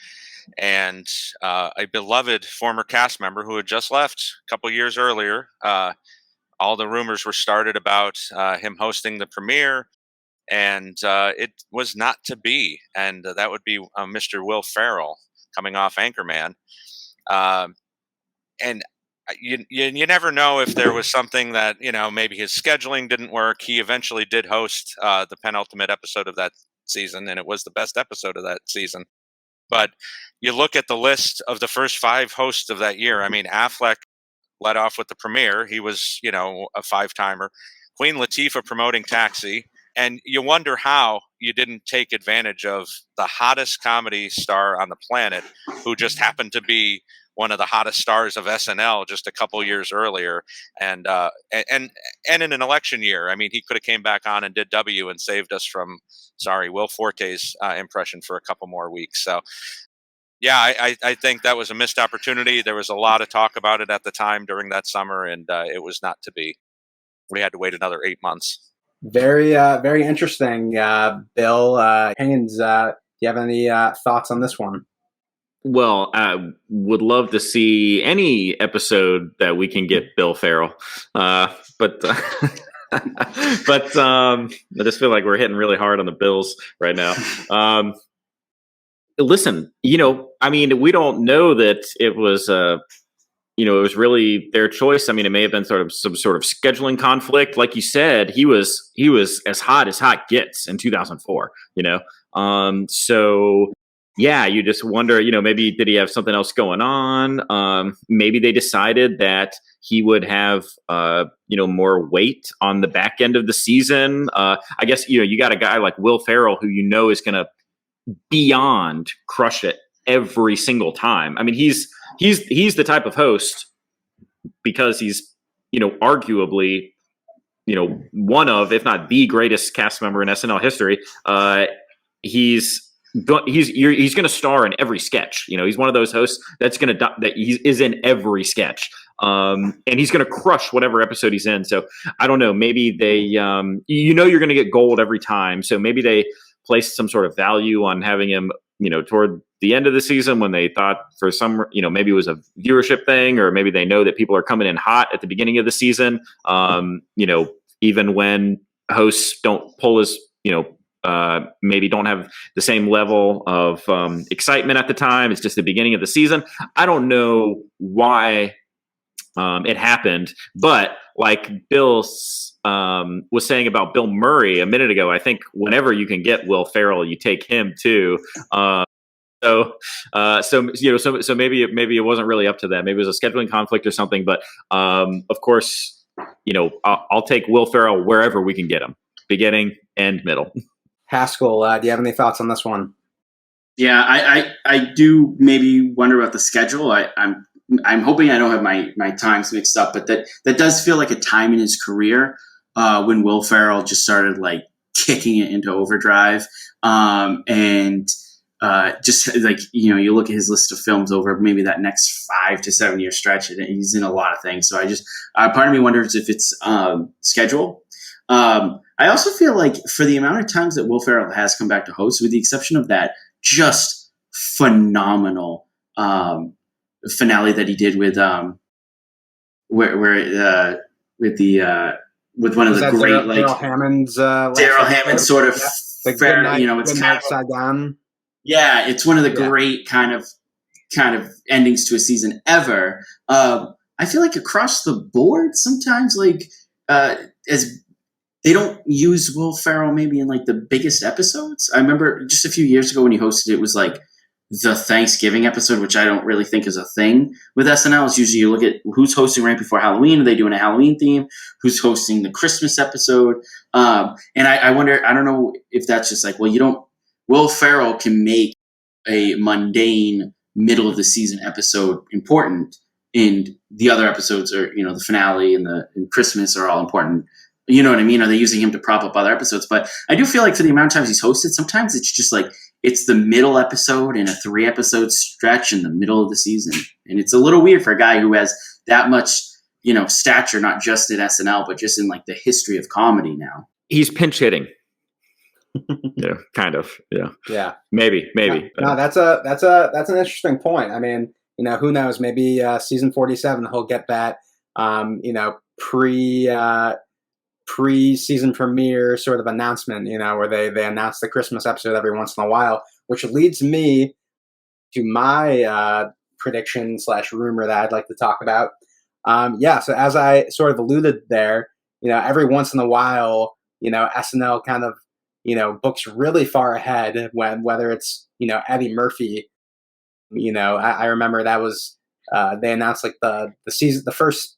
and a beloved former cast member who had just left a couple years earlier. All the rumors were started about him hosting the premiere, and it was not to be. And that would be Mr. Will Ferrell coming off Anchorman. And you never know if there was something that, maybe his scheduling didn't work. He eventually did host the penultimate episode of that season, and it was the best episode of that season. But you look at the list of the first 5 hosts of that year. I mean, Affleck led off with the premiere. He was, a 5-timer. Queen Latifah promoting Taxi. And you wonder how you didn't take advantage of the hottest comedy star on the planet, who just happened to be one of the hottest stars of SNL just a couple years earlier, and in an election year. I mean, he could have came back on and did W and saved us from, Will Forte's impression for a couple more weeks. So, yeah, I think that was a missed opportunity. There was a lot of talk about it at the time during that summer, and it was not to be. We had to wait another 8 months. Very interesting, Bill. Haynes, do you have any thoughts on this one? Well, I would love to see any episode that we can get Bill Ferrell, but I just feel like we're hitting really hard on the Bills right now. Listen, I mean, we don't know that it was it was really their choice. I mean, it may have been sort of some sort of scheduling conflict. Like you said, he was as hot gets in 2004, So yeah, you just wonder, maybe did he have something else going on? Maybe they decided that he would have, more weight on the back end of the season. I guess, you got a guy like Will Ferrell who is going to beyond crush it every single time. I mean, he's the type of host, because he's, arguably, one of, if not the greatest cast member in SNL history. He's going to star in every sketch. He's one of those hosts that he is in every sketch. And he's going to crush whatever episode he's in. So I don't know, maybe they, you're going to get gold every time. So maybe they placed some sort of value on having him, toward the end of the season, when they thought for some, maybe it was a viewership thing, or maybe they know that people are coming in hot at the beginning of the season. Even when hosts don't pull as, maybe don't have the same level of excitement at the time. It's just the beginning of the season. I don't know why it happened, but like Bill was saying about Bill Murray a minute ago, I think whenever you can get Will Ferrell, you take him too. So maybe it wasn't really up to them. Maybe it was a scheduling conflict or something. But of course, I'll take Will Ferrell wherever we can get him, beginning and middle. Haskell, do you have any thoughts on this one? Yeah, I do maybe wonder about the schedule. I'm hoping I don't have my times mixed up, but that does feel like a time in his career when Will Ferrell just started like kicking it into overdrive. Just like, you look at his list of films over maybe that next 5 to 7 year stretch, and he's in a lot of things. So I just, part of me wonders if it's schedule. I also feel like for the amount of times that Will Ferrell has come back to host, with the exception of that just phenomenal finale that he did with with one of the great Daryl Hammond's Daryl Hammond sort of fair, it's kind of Saigon. Yeah, it's one of the great kind of endings to a season ever. I feel like across the board, sometimes as they don't use Will Ferrell maybe in like the biggest episodes. I remember just a few years ago when he hosted, it was like the Thanksgiving episode, which I don't really think is a thing with SNL. It's usually you look at who's hosting right before Halloween. Are they doing a Halloween theme? Who's hosting the Christmas episode? And I wonder, I don't know if that's just like, Will Ferrell can make a mundane middle of the season episode important, and the other episodes are, the finale and Christmas are all important. You know what I mean? Are they using him to prop up other episodes? But I do feel like for the amount of times he's hosted, sometimes it's just like, it's the middle episode in a 3-episode stretch in the middle of the season. And it's a little weird for a guy who has that much, stature, not just at SNL, but just in like the history of comedy now. He's pinch hitting. Yeah, kind of. Yeah. Yeah. Maybe. No, that's an interesting point. I mean, who knows? Maybe season 47 he'll get that pre-season premiere sort of announcement, where they announce the Christmas episode every once in a while, which leads me to my prediction / rumor that I'd like to talk about. So as I sort of alluded there, every once in a while, SNL kind of, books really far ahead whether it's, Eddie Murphy I remember that was they announced like the season, the first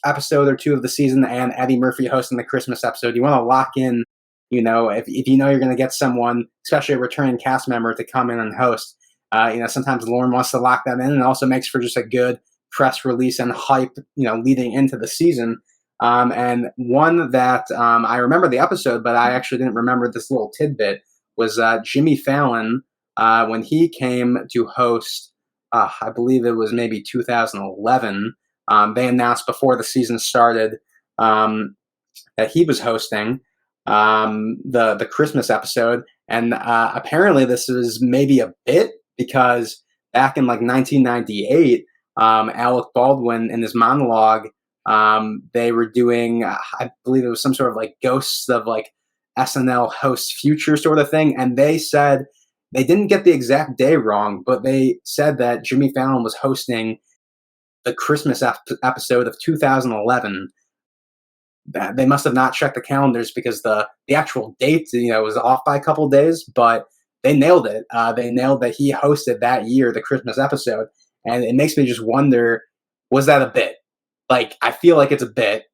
episode or two of the season, and Eddie Murphy hosting the Christmas episode. You want to lock in, if you know you're going to get someone, especially a returning cast member, to come in and host. Sometimes Lauren wants to lock that in, and also makes for just a good press release and hype, leading into the season. And one that I remember the episode, but I actually didn't remember this little tidbit, was Jimmy Fallon when he came to host. I believe it was maybe 2011. They announced before the season started that he was hosting the Christmas episode, and apparently this was maybe a bit, because back in like 1998, Alec Baldwin in his monologue, they were doing, I believe it was some sort of like ghosts of like SNL hosts future sort of thing, and they said they didn't get the exact day wrong, but they said that Jimmy Fallon was hosting the Christmas episode of 2011. They must have not checked the calendars, because the actual date, was off by a couple of days, but they nailed it. They nailed that he hosted that year the Christmas episode, and it makes me just wonder, was that a bit? Like, I feel like it's a bit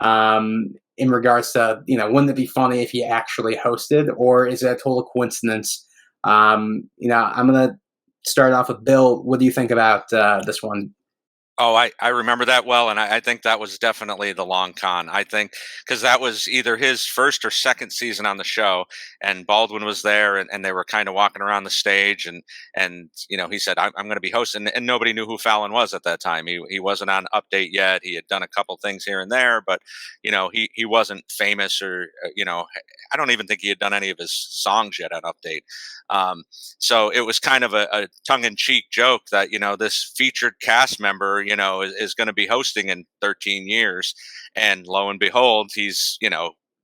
in regards to, wouldn't it be funny if he actually hosted, or is it a total coincidence? I'm going to start off with Bill. What do you think about this one? Oh, I remember that well, and I think that was definitely the long con. I think because that was either his first or second season on the show, and Baldwin was there, and they were kind of walking around the stage, and he said, I'm going to be hosting, and nobody knew who Fallon was at that time. He wasn't on Update yet. He had done a couple things here and there, but he wasn't famous, or I don't even think he had done any of his songs yet on Update. So it was kind of a tongue-in-cheek joke that this featured cast member is going to be hosting in 13 years, and lo and behold, he's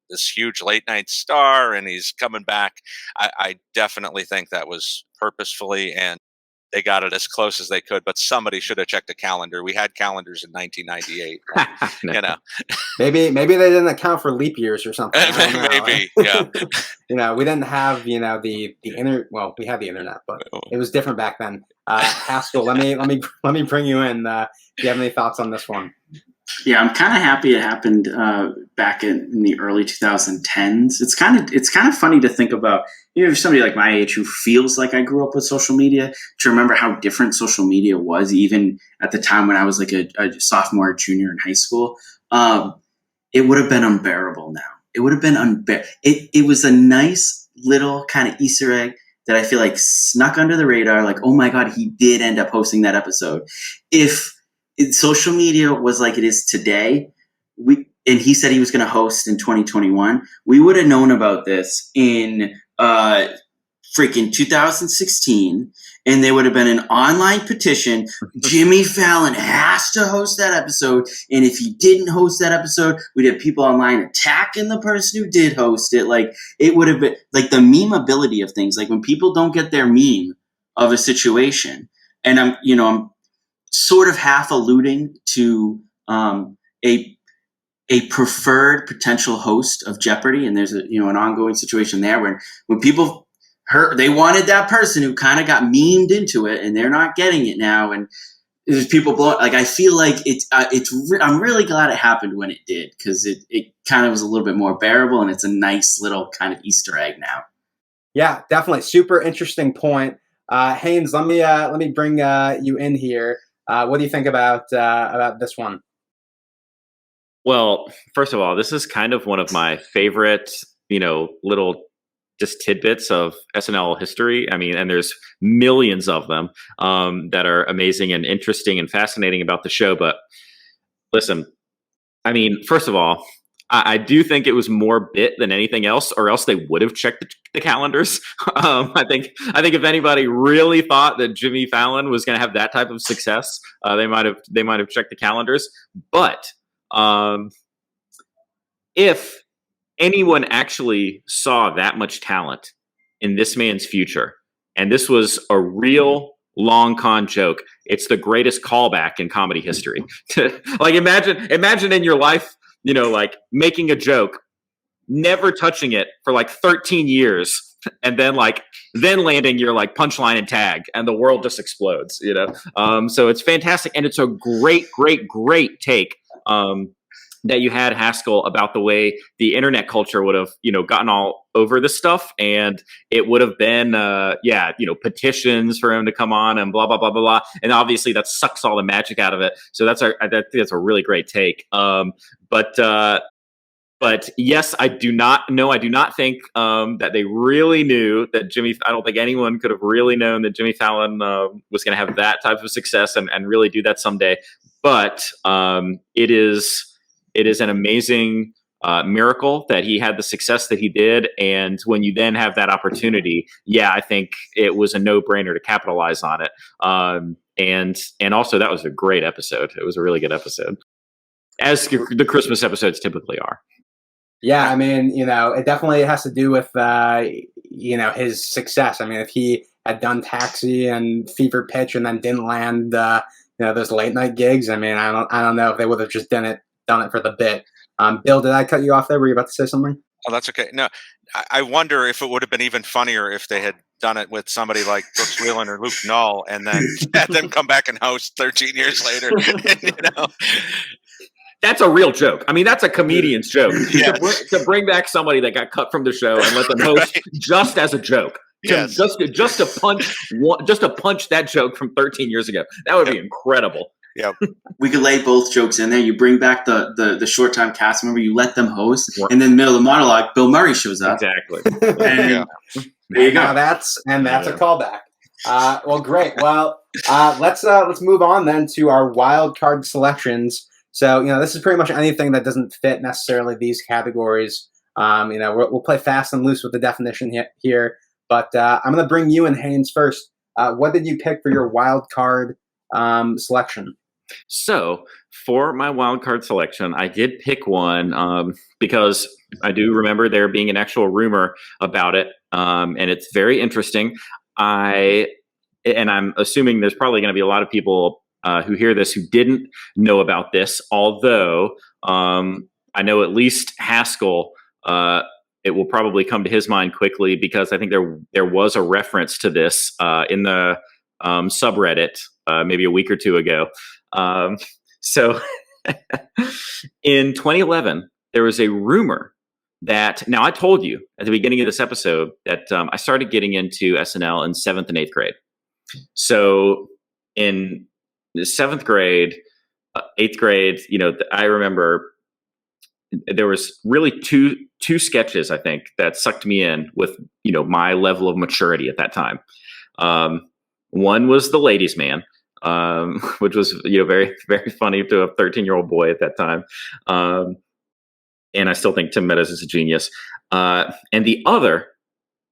this huge late night star, and he's coming back. I definitely think that was purposefully, and they got it as close as they could, but somebody should have checked a calendar. We had calendars in 1998. No. Maybe they didn't account for leap years or something. Maybe, yeah. We didn't have the internet. Well, we had the internet, but it was different back then. Haskell, let me bring you in. Do you have any thoughts on this one? Yeah, I'm kind of happy it happened back in the early 2010s. It's kind of funny to think about. If somebody like my age who feels like I grew up with social media, to remember how different social media was, even at the time when I was like a sophomore or junior in high school. It would have been unbearable now. It would have been unbearable. It was a nice little kind of Easter egg that I feel like snuck under the radar. Like, oh my God, he did end up hosting that episode. If social media was like it is today, and he said he was going to host in 2021, we would have known about this in freaking 2016, and there would have been an online petition. Jimmy Fallon has to host that episode, and if he didn't host that episode, we'd have people online attacking the person who did host it. Like, it would have been like the memeability of things. Like when people don't get their meme of a situation, and I'm sort of half alluding to a preferred potential host of Jeopardy, and there's an ongoing situation there when people they wanted that person who kind of got memed into it, and they're not getting it now, and there's people blowing. Like, I feel like I'm really glad it happened when it did, because it kind of was a little bit more bearable, and it's a nice little kind of Easter egg now. Yeah, definitely, super interesting point. Haynes, let me bring you in here. What do you think about this one? Well, first of all, this is kind of one of my favorite, little just tidbits of SNL history. I mean, and there's millions of them that are amazing and interesting and fascinating about the show. But listen, I mean, first of all, I do think it was more bit than anything else, or else they would have checked the calendars. I think if anybody really thought that Jimmy Fallon was going to have that type of success, they might have checked the calendars. But if anyone actually saw that much talent in this man's future, and this was a real long con joke, it's the greatest callback in comedy history. Like, imagine in your life, like making a joke, never touching it for like 13 years, and then landing your like punchline and tag, and the world just explodes, you know. So it's fantastic, and it's a great take that you had, Haskell, about the way the internet culture would have, you know, gotten all over this stuff, and it would have been petitions for him to come on and blah blah blah blah blah, and obviously that sucks all the magic out of it. So I think that's a really great take. But yes, I do not think that they really knew that I don't think anyone could have really known that Jimmy Fallon was going to have that type of success and really do that someday. But it is an amazing miracle that he had the success that he did. And when you then have that opportunity, I think it was a no-brainer to capitalize on it. And also that was a great episode. It was a really good episode, as the Christmas episodes typically are. Yeah, I mean, you know, it definitely has to do with, you know, his success. I mean, if he had done Taxi and Fever Pitch and then didn't land, you know, those late night gigs, I mean, I don't know if they would have just done it for the bit. Bill, did I cut you off there? Were you about to say something? Oh, that's okay. No, I wonder if it would have been even funnier if they had done it with somebody like Brooks Wheelan or Luke Null, and then had them come back and host 13 years later. You know. That's a real joke. I mean, that's a comedian's joke. Yes. To bring back somebody that got cut from the show and let them host just as a joke. Yes. Just to punch that joke from 13 years ago. That would be incredible. Yeah. We could lay both jokes in there. You bring back the short time cast member, you let them host, Right. and then middle of the monologue, Bill Murray shows up. Exactly. And there you go. Now that's a callback. Well, great. Well, let's move on then to our wild card selections. So, you know, this is pretty much anything that doesn't fit necessarily these categories. You know, we'll play fast and loose with the definition here. But I'm going to bring you and Haynes first. What did you pick for your wild card selection? So for my wild card selection, I did pick one because I do remember there being an actual rumor about it, and it's very interesting. I'm assuming there's probably going to be a lot of people who hear this who didn't know about this, although I know at least Haskell, it will probably come to his mind quickly, because I think there was a reference to this in the subreddit maybe a week or two ago. So in 2011, there was a rumor that, now I told you at the beginning of this episode that I started getting into SNL in 7th and 8th grade. So in the 7th grade, 8th grade, you know, I remember there was really two sketches, I think, that sucked me in with, you know, my level of maturity at that time. One was The Ladies' Man, which was, you know, very, very funny to a 13-year-old boy at that time. And I still think Tim Meadows is a genius. And the other,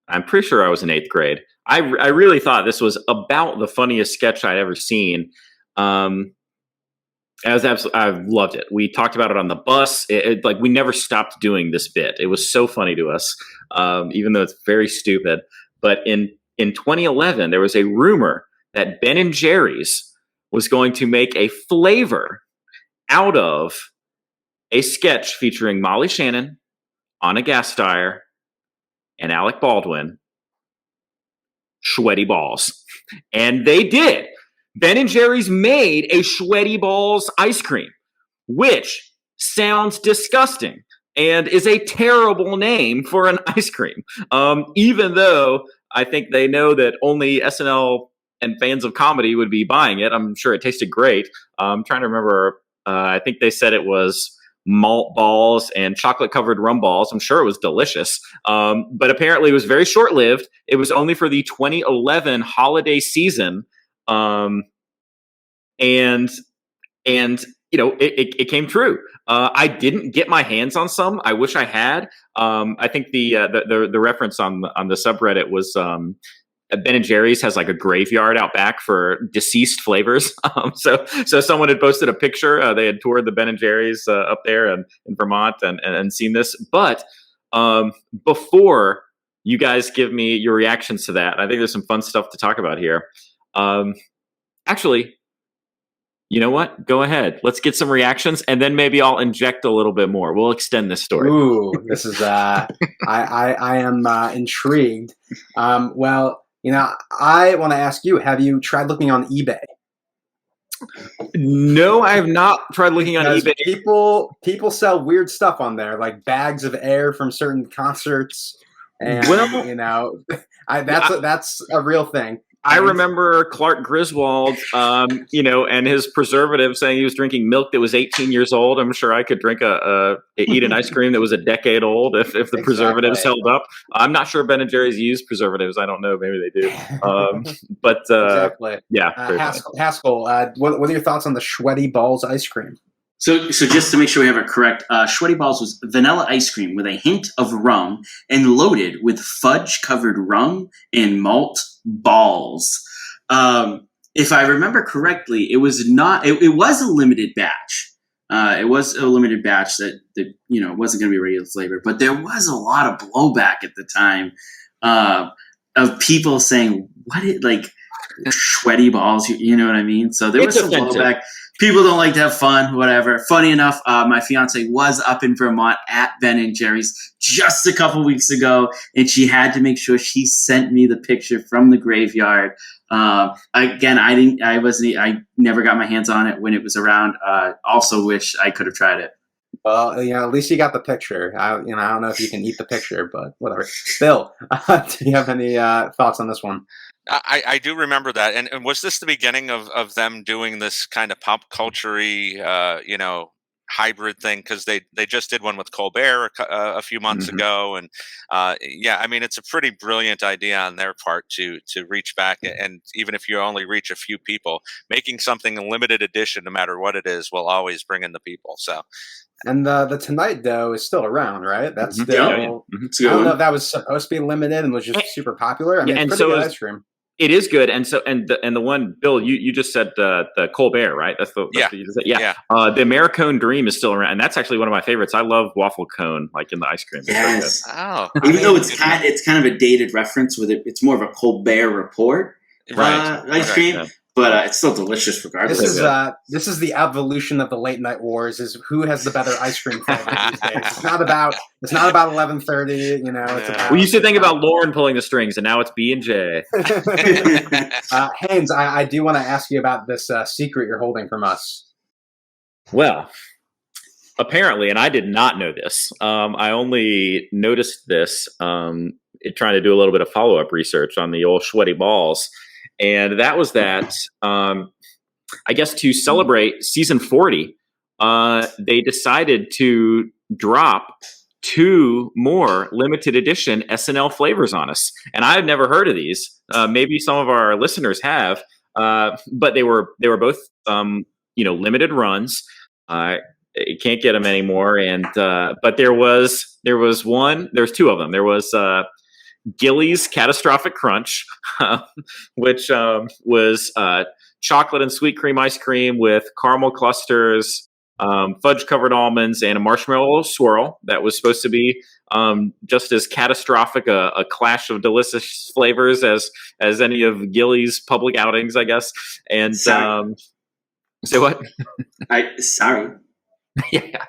I'm pretty sure I was in 8th grade. I really thought this was about the funniest sketch I'd ever seen. I loved it. We talked about it on the bus. Like, we never stopped doing this bit. It was so funny to us, even though it's very stupid. But in 2011, there was a rumor that Ben & Jerry's was going to make a flavor out of a sketch featuring Molly Shannon, Anna Gasteyer, and Alec Baldwin, Sweaty Balls. And they did. Ben & Jerry's made a Sweaty Balls ice cream, which sounds disgusting and is a terrible name for an ice cream. Even though I think they know that only SNL and fans of comedy would be buying it. I'm sure it tasted great. I'm trying to remember. I think they said it was malt balls and chocolate covered rum balls. I'm sure it was delicious. But apparently it was very short lived. It was only for the 2011 holiday season. And you know, it came true. I didn't get my hands on some. I wish I had. I think the reference on the subreddit was Ben & Jerry's has like a graveyard out back for deceased flavors. So someone had posted a picture. They had toured the Ben & Jerry's up there in Vermont and seen this. But before you guys give me your reactions to that, I think there's some fun stuff to talk about here. Actually, You know what? Go ahead. Let's get some reactions, and then maybe I'll inject a little bit more. We'll extend this story. Ooh, this is I am intrigued. Well, I want to ask you: have you tried looking on eBay? No, I have not tried looking on eBay. People sell weird stuff on there, like bags of air from certain concerts, and that's a real thing. I remember Clark Griswold, and his preservative saying he was drinking milk that was 18 years old. I'm sure I could eat an ice cream that was a decade old if the preservatives held up. I'm not sure Ben & Jerry's use preservatives. I don't know. Maybe they do. Exactly. Yeah. Haskell, what are your thoughts on the Sweaty Balls ice cream? So just to make sure we have it correct, Sweaty Balls was vanilla ice cream with a hint of rum and loaded with fudge-covered rum and malt balls. If I remember correctly, it was not. It was a limited batch. It was a limited batch that wasn't going to be regular flavor, but there was a lot of blowback at the time of people saying, Sweaty Balls? You know what I mean? So there was some blowback. People don't like to have fun, whatever. Funny enough, my fiance was up in Vermont at Ben & Jerry's just a couple weeks ago, and she had to make sure she sent me the picture from the graveyard. Again, I never got my hands on it when it was around. Also wish I could have tried it. Well, at least you got the picture. I don't know if you can eat the picture, but whatever. Bill, do you have any thoughts on this one? I do remember that, and was this the beginning of them doing this kind of pop culture-y, hybrid thing? Because they just did one with Colbert a few months ago, and it's a pretty brilliant idea on their part to reach back, and even if you only reach a few people, making something a limited edition, no matter what it is, will always bring in the people. So. And the Tonight Dough is still around, right? That's still. I don't know if that was supposed to be limited and was just super popular. I mean, it's pretty good ice cream. It is good, and the one, Bill, you just said the Colbert, right? That's what you just said. Yeah. The Americone Dream is still around, and that's actually one of my favorites. I love waffle cone, like in the ice cream. Yes. Even though it's kind of a dated reference with it, it's more of a Colbert Report ice cream. Yeah. But it's still delicious regardless. This is the evolution of the late night wars. Is who has the better ice cream flavor these days? It's not about 11:30. It's about. We used to think about Lauren pulling the strings, and now it's B&J. Haynes, I do want to ask you about this secret you're holding from us. Well, apparently, and I did not know this. I only noticed this trying to do a little bit of follow-up research on the old Sweaty Balls. And that was that, I guess, to celebrate season 40, they decided to drop 2 more limited edition SNL flavors on us. And I've never heard of these. Maybe some of our listeners have, but they were both, limited runs. You can't get them anymore. And but there's 2 of them. There was Gilly's Catastrophic Crunch, which was chocolate and sweet cream ice cream with caramel clusters, fudge-covered almonds, and a marshmallow swirl that was supposed to be just as catastrophic a clash of delicious flavors as any of Gilly's public outings, I guess. And say what? Sorry. Yeah.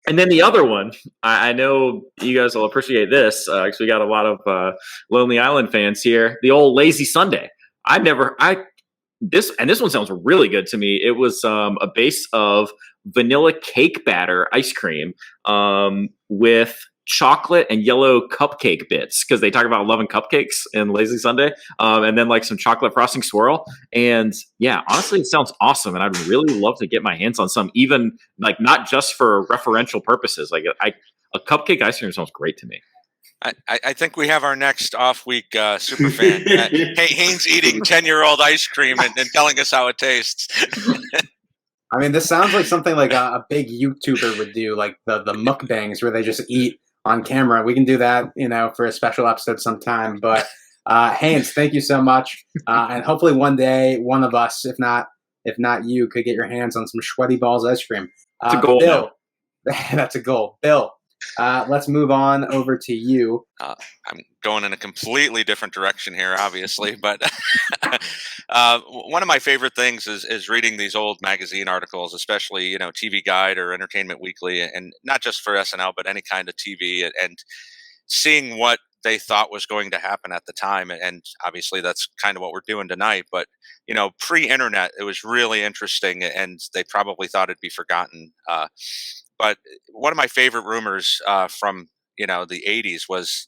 And then the other one, I know you guys will appreciate this because we got a lot of Lonely Island fans here. The old Lazy Sundae. This one sounds really good to me. It was a base of vanilla cake batter ice cream with chocolate and yellow cupcake bits because they talk about loving cupcakes in Lazy Sundae, and then like some chocolate frosting swirl. And yeah, honestly, it sounds awesome, and I'd really love to get my hands on some, even like not just for referential purposes. Like a cupcake ice cream sounds great to me. I think we have our next off-week superfan. Hey, Haynes eating 10-year-old ice cream and telling us how it tastes. I mean, this sounds like something like a big YouTuber would do, like the mukbangs where they just eat on camera. We can do that, for a special episode sometime. But Haynes, thank you so much. And hopefully one day, one of us, if not you, could get your hands on some Sweaty Balls ice cream. It's a goal. Bill, that's a goal. Bill, let's move on over to you. I'm going in a completely different direction here, obviously, but one of my favorite things is reading these old magazine articles, especially, TV Guide or Entertainment Weekly, and not just for SNL, but any kind of TV, and seeing what they thought was going to happen at the time. And obviously that's kind of what we're doing tonight, but pre-internet, it was really interesting, and they probably thought it'd be forgotten. But one of my favorite rumors from the 80s was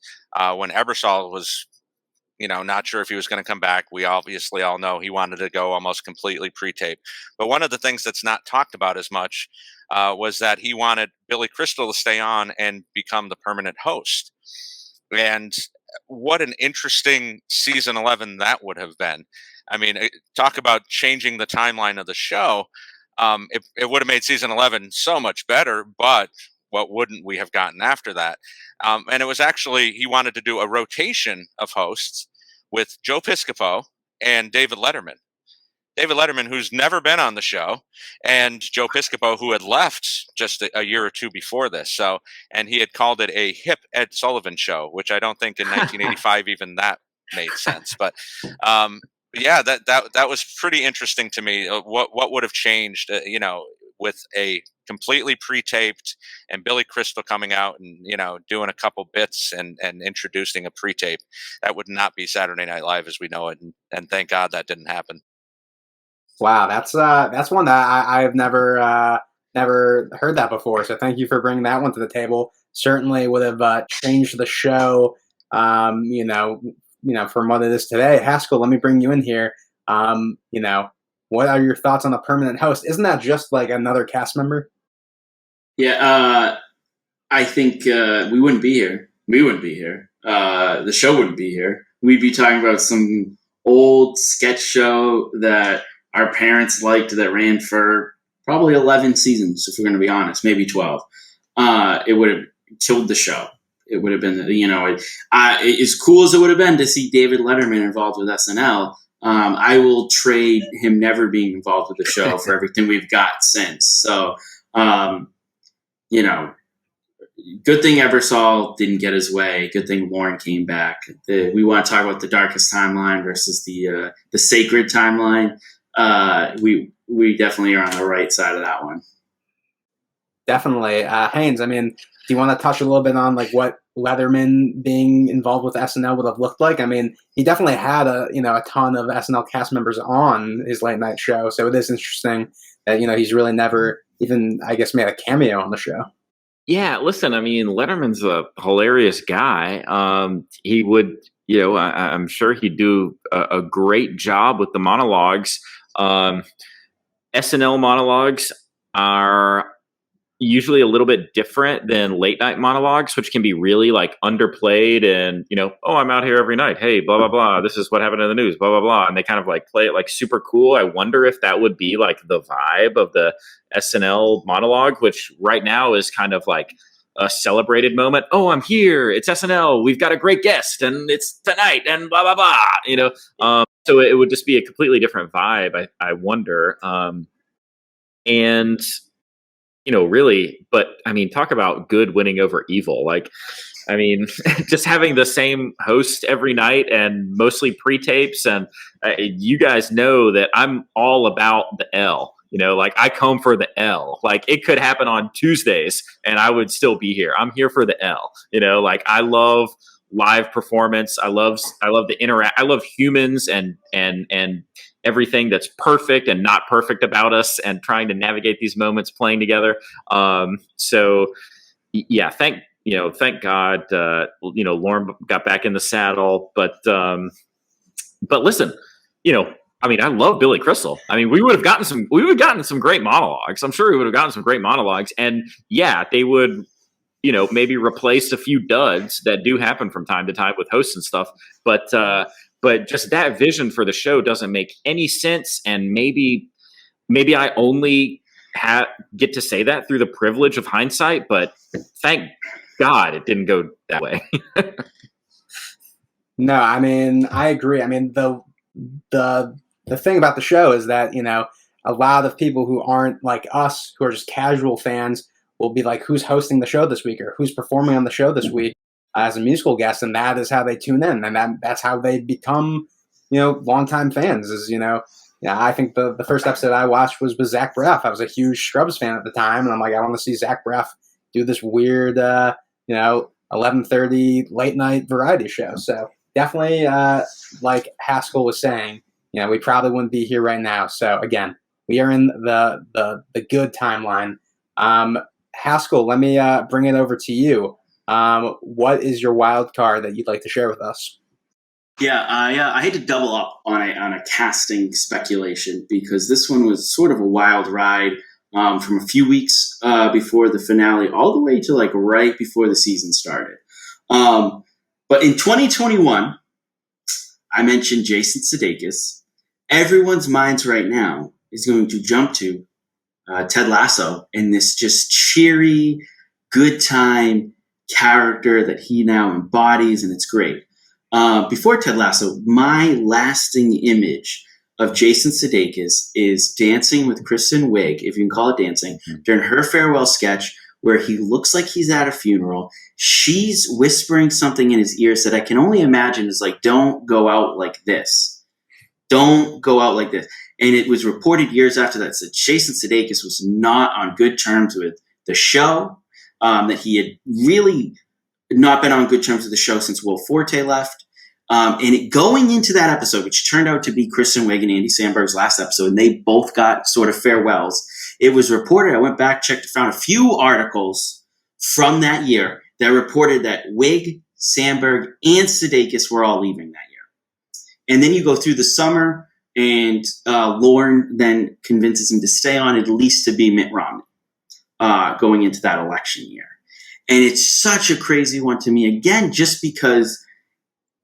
when Ebersol was not sure if he was going to come back. We obviously all know he wanted to go almost completely pre-tape. But one of the things that's not talked about as much was that he wanted Billy Crystal to stay on and become the permanent host. And what an interesting season 11 that would have been. I mean, talk about changing the timeline of the show. It would have made season 11 so much better, but what wouldn't we have gotten after that? And it was actually, he wanted to do a rotation of hosts with Joe Piscopo and David Letterman. David Letterman, who's never been on the show, and Joe Piscopo, who had left just a year or two before this. So, and he had called it a hip Ed Sullivan show, which I don't think in 1985 even that made sense. But yeah, that was pretty interesting to me. What would have changed, with a completely pre-taped and Billy Crystal coming out and doing a couple bits and introducing a pre-tape. That would not be Saturday Night Live as we know it, and thank God that didn't happen. Wow, that's one that I've never heard that before. So thank you for bringing that one to the table. Certainly would have changed the show. From what it is today. Haskell, let me bring you in here. What are your thoughts on the permanent host? Isn't that just like another cast member? Yeah, I think we wouldn't be here. We wouldn't be here. The show wouldn't be here. We'd be talking about some old sketch show that our parents liked that ran for probably 11 seasons, if we're going to be honest, maybe 12. It would have killed the show. It would have been, as cool as it would have been to see David Letterman involved with SNL. I will trade him never being involved with the show for everything we've got since. So, good thing Ebersol didn't get his way. Good thing Warren came back. We want to talk about the darkest timeline versus the sacred timeline. We definitely are on the right side of that one. Definitely. Haynes, I mean, do you want to touch a little bit on like what Letterman being involved with SNL would have looked like? I mean, he definitely had a ton of SNL cast members on his late night show. So it is interesting that, he's really never even, I guess, made a cameo on the show. Yeah, listen, I mean, Letterman's a hilarious guy. He would, I'm sure he'd do a great job with the monologues. SNL monologues are usually a little bit different than late night monologues, which can be really like underplayed and, I'm out here every night. Hey, blah, blah, blah. This is what happened in the news, blah, blah, blah. And they kind of like play it like super cool. I wonder if that would be like the vibe of the SNL monologue, which right now is kind of like a celebrated moment. Oh, I'm here. It's SNL. We've got a great guest and it's tonight and blah, blah, blah, So it would just be a completely different vibe, I wonder. Really, but I mean, talk about good winning over evil. Like, I mean, just having the same host every night and mostly pre-tapes. And you guys know that I'm all about the L. Like I come for the L. Like it could happen on Tuesdays and I would still be here. I'm here for the L. Like I love live performance. I love the interact. I love humans and everything that's perfect and not perfect about us, and trying to navigate these moments playing together. So yeah, thank God, Lauren got back in the saddle, but listen, I mean, I love Billy Crystal. I mean, we would have gotten some great monologues. I'm sure we would have gotten some great monologues, and yeah, they would, maybe replace a few duds that do happen from time to time with hosts and stuff. But just that vision for the show doesn't make any sense. And maybe I only get to say that through the privilege of hindsight, but thank God it didn't go that way. No, I mean, I agree. I mean, the thing about the show is that, a lot of people who aren't like us, who are just casual fans, will be like, who's hosting the show this week or who's performing on the show this week as a musical guest, and that is how they tune in, and that's how they become, longtime fans. I think the first episode I watched was with Zach Braff. I was a huge Scrubs fan at the time, and I'm like, I want to see Zach Braff do this weird, 11:30 late night variety show. So definitely, like Haskell was saying, we probably wouldn't be here right now. So again, we are in the good timeline. Haskell, let me bring it over to you. What is your wild card that you'd like to share with us? Yeah, I had to double up on a casting speculation because this one was sort of a wild ride from a few weeks before the finale all the way to like right before the season started. But in 2021, I mentioned Jason Sudeikis. Everyone's minds right now is going to jump to Ted Lasso and this just cheery, good time character that he now embodies, and it's great. Before Ted Lasso, my lasting image of Jason Sudeikis is dancing with Kristen Wiig, if you can call it dancing, during her farewell sketch where he looks like he's at a funeral. She's whispering something in his ears that I can only imagine is like, don't go out like this. Don't go out like this. And it was reported years after that that Jason Sudeikis was not on good terms with the show, that he had really not been on good terms with the show since Will Forte left. Going into that episode, which turned out to be Kristen Wiig and Andy Samberg's last episode, and they both got sort of farewells, it was reported, I went back, checked, found a few articles from that year that reported that Wiig, Samberg, and Sudeikis were all leaving that year. And then you go through the summer, and Lorne then convinces him to stay on, at least to be Mitt Romney, going into that election year. And it's such a crazy one to me, again, just because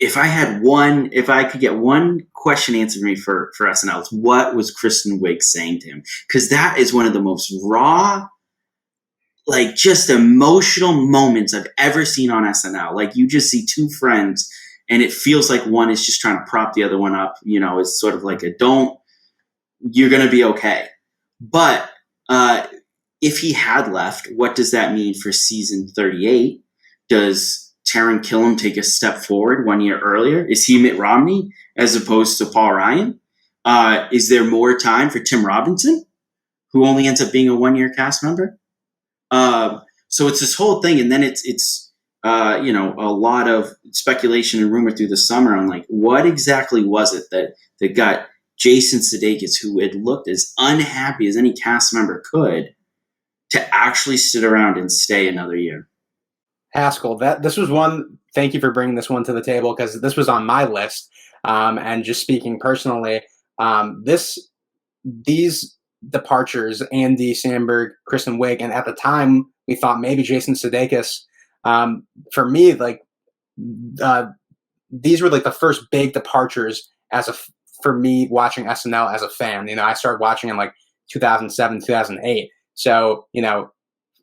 if I could get one question answered me for SNL, it's what was Kristen Wiig saying to him? Because that is one of the most raw, like just emotional moments I've ever seen on SNL. Like you just see two friends and it feels like one is just trying to prop the other one up. It's sort of like you're going to be okay. But if he had left, what does that mean for season 38? Does Taron Killam take a step forward 1 year earlier? Is he Mitt Romney as opposed to Paul Ryan? Is there more time for Tim Robinson, who only ends up being a 1 year cast member? So it's this whole thing, and then it's a lot of speculation and rumor through the summer on like what exactly was it that got Jason Sudeikis, who had looked as unhappy as any cast member could, to actually sit around and stay another year. Haskell, this was one. Thank you for bringing this one to the table because this was on my list. And just speaking personally, these departures, Andy Samberg, Kristen Wiig, and at the time we thought maybe Jason Sudeikis. For me, like these were like the first big departures for me watching SNL as a fan. I started watching in like 2007, 2008. So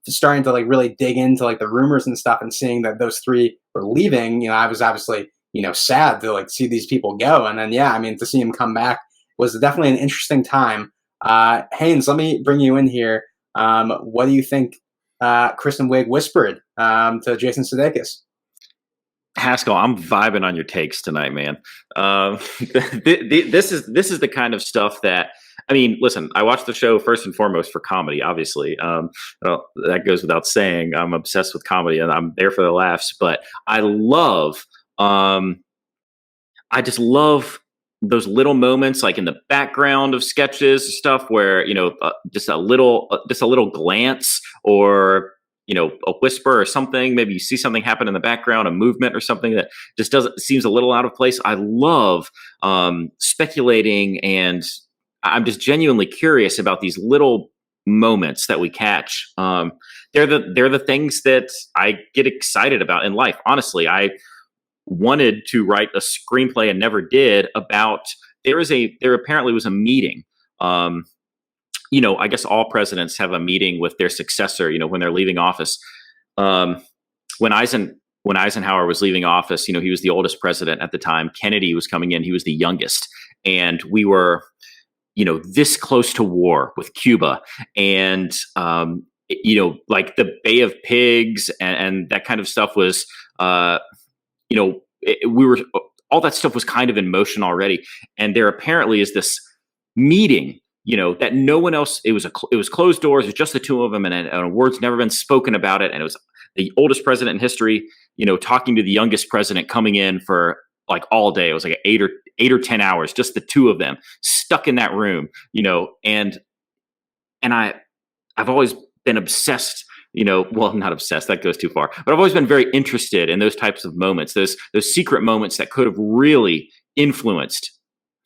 starting to like really dig into like the rumors and stuff and seeing that those three were leaving, I was obviously, sad to like see these people go. And then, to see him come back was definitely an interesting time. Haynes, let me bring you in here. What do you think Kristen Wiig whispered to Jason Sudeikis? Haskell, I'm vibing on your takes tonight, man. This is the kind of stuff that, listen, I watch the show first and foremost for comedy, obviously. That goes without saying. I'm obsessed with comedy and I'm there for the laughs, but I just love those little moments like in the background of sketches stuff where, just a little glance or, a whisper or something. Maybe you see something happen in the background, a movement or something that just seems a little out of place. I love speculating, and I'm just genuinely curious about these little moments that we catch. They're the things that I get excited about in life. Honestly, I wanted to write a screenplay and never did about, there apparently was a meeting. I guess all presidents have a meeting with their successor, when they're leaving office. When Eisenhower was leaving office, he was the oldest president at the time. Kennedy was coming in. He was the youngest. And we were, this close to war with Cuba. And like the Bay of Pigs and that kind of stuff was, all that stuff was kind of in motion already. And there apparently is this meeting, that no one else, it was closed doors. It was just the two of them, and a word's never been spoken about it. And it was the oldest president in history, talking to the youngest president, coming in for like all day. It was like 8 or 10 hours, just the two of them stuck in that room, and I've always been obsessed, well, not obsessed, that goes too far, but I've always been very interested in those types of moments, those secret moments that could have really influenced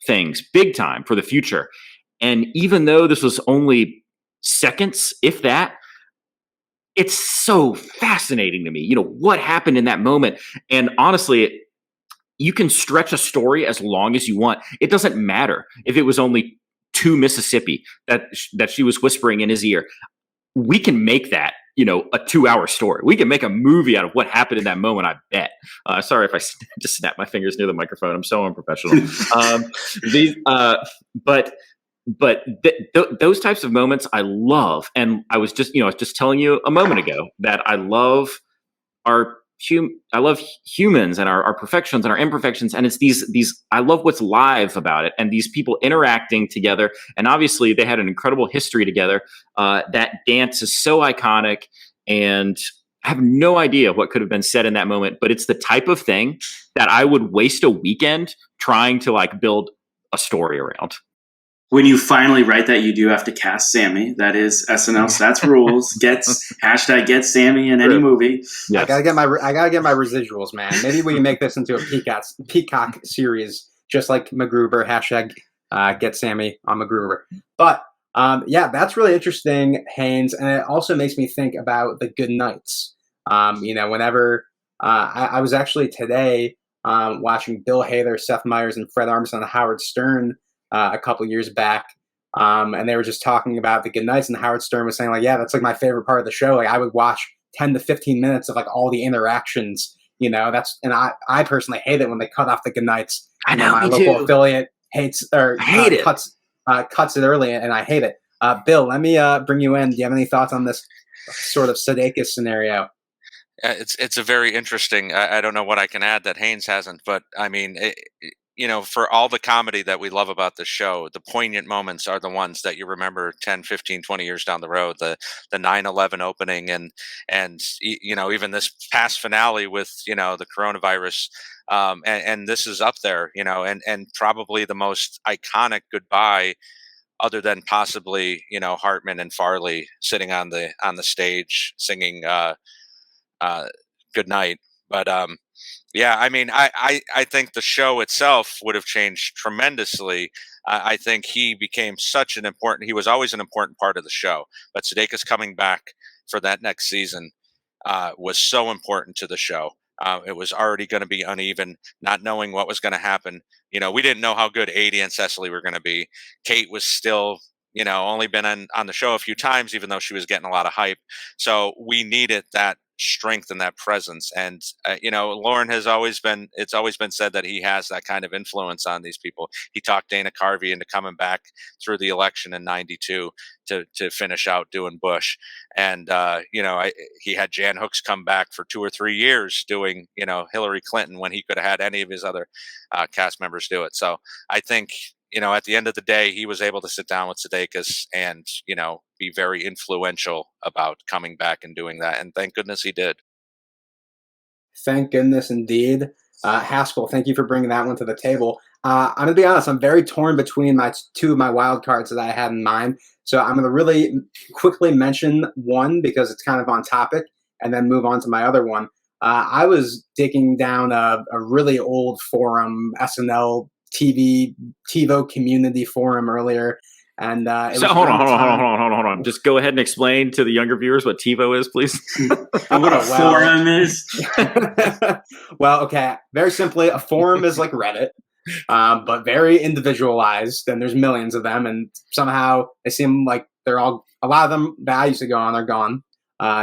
things big time for the future. And even though this was only seconds, if that, it's so fascinating to me, what happened in that moment. And honestly, you can stretch a story as long as you want. It doesn't matter if it was only to Mississippi that she was whispering in his ear. We can make that, a 2-hour story. We can make a movie out of what happened in that moment, I bet. Sorry if I just snapped my fingers near the microphone. I'm so unprofessional. Those types of moments I love. And I was just telling you a moment ago that I love humans and our perfections and our imperfections. And it's these, I love what's live about it. And these people interacting together. And obviously they had an incredible history together. That dance is so iconic, and I have no idea what could have been said in that moment, but it's the type of thing that I would waste a weekend trying to like build a story around. When you finally write that, you do have to cast Sammy. That is SNL Stats rules. Get Sammy in any movie. Yes. I gotta get my residuals, man. Maybe we can make this into a Peacock series, just like MacGruber. Get Sammy on MacGruber. But that's really interesting, Haynes, and it also makes me think about the good nights. Whenever I was actually today watching Bill Hader, Seth Meyers, and Fred Armisen on Howard Stern a couple years back, and they were just talking about the good nights, and Howard Stern was saying like, yeah, that's like my favorite part of the show. Like I would watch 10 to 15 minutes of like all the interactions, and I personally hate it when they cut off the good nights. I know, my me local too. affiliate hates or hate it. cuts it early, and I hate it. Bill, let me bring you in. Do you have any thoughts on this sort of Sudeikis scenario? It's a very interesting. I don't know what I can add that Haynes hasn't, but I mean, for all the comedy that we love about the show, the poignant moments are the ones that you remember 10, 15, 20 years down the road. The 9/11 opening and even this past finale with, the coronavirus. And this is up there, and probably the most iconic goodbye, other than possibly, Hartman and Farley sitting on the stage singing good night. But I mean, I think the show itself would have changed tremendously. I think he became he was always an important part of the show, but Sudeikis coming back for that next season was so important to the show. It was already going to be uneven, not knowing what was going to happen. We didn't know how good Adie and Cecily were going to be. Kate was still, only been on the show a few times, even though she was getting a lot of hype. So we needed that strength and that presence. And Lauren it's always been said that he has that kind of influence on these people. He talked Dana Carvey into coming back through the election in '92 to finish out doing Bush. And he had Jan Hooks come back for 2 or 3 years doing Hillary Clinton when he could have had any of his other cast members do it. So I think at the end of the day, he was able to sit down with Sudeikis and, be very influential about coming back and doing that. And thank goodness he did. Thank goodness indeed. Haskell, thank you for bringing that one to the table. I'm going to be honest, I'm very torn between two of my wild cards that I had in mind. So I'm going to really quickly mention one because it's kind of on topic and then move on to my other one. I was digging down a really old forum, SNL TiVo community forum earlier. And hold on. Just go ahead and explain to the younger viewers what TiVo is, please. What a forum is. Well, okay. Very simply, a forum is like Reddit, but very individualized. And there's millions of them. And somehow they seem like a lot of them that I used to go on are gone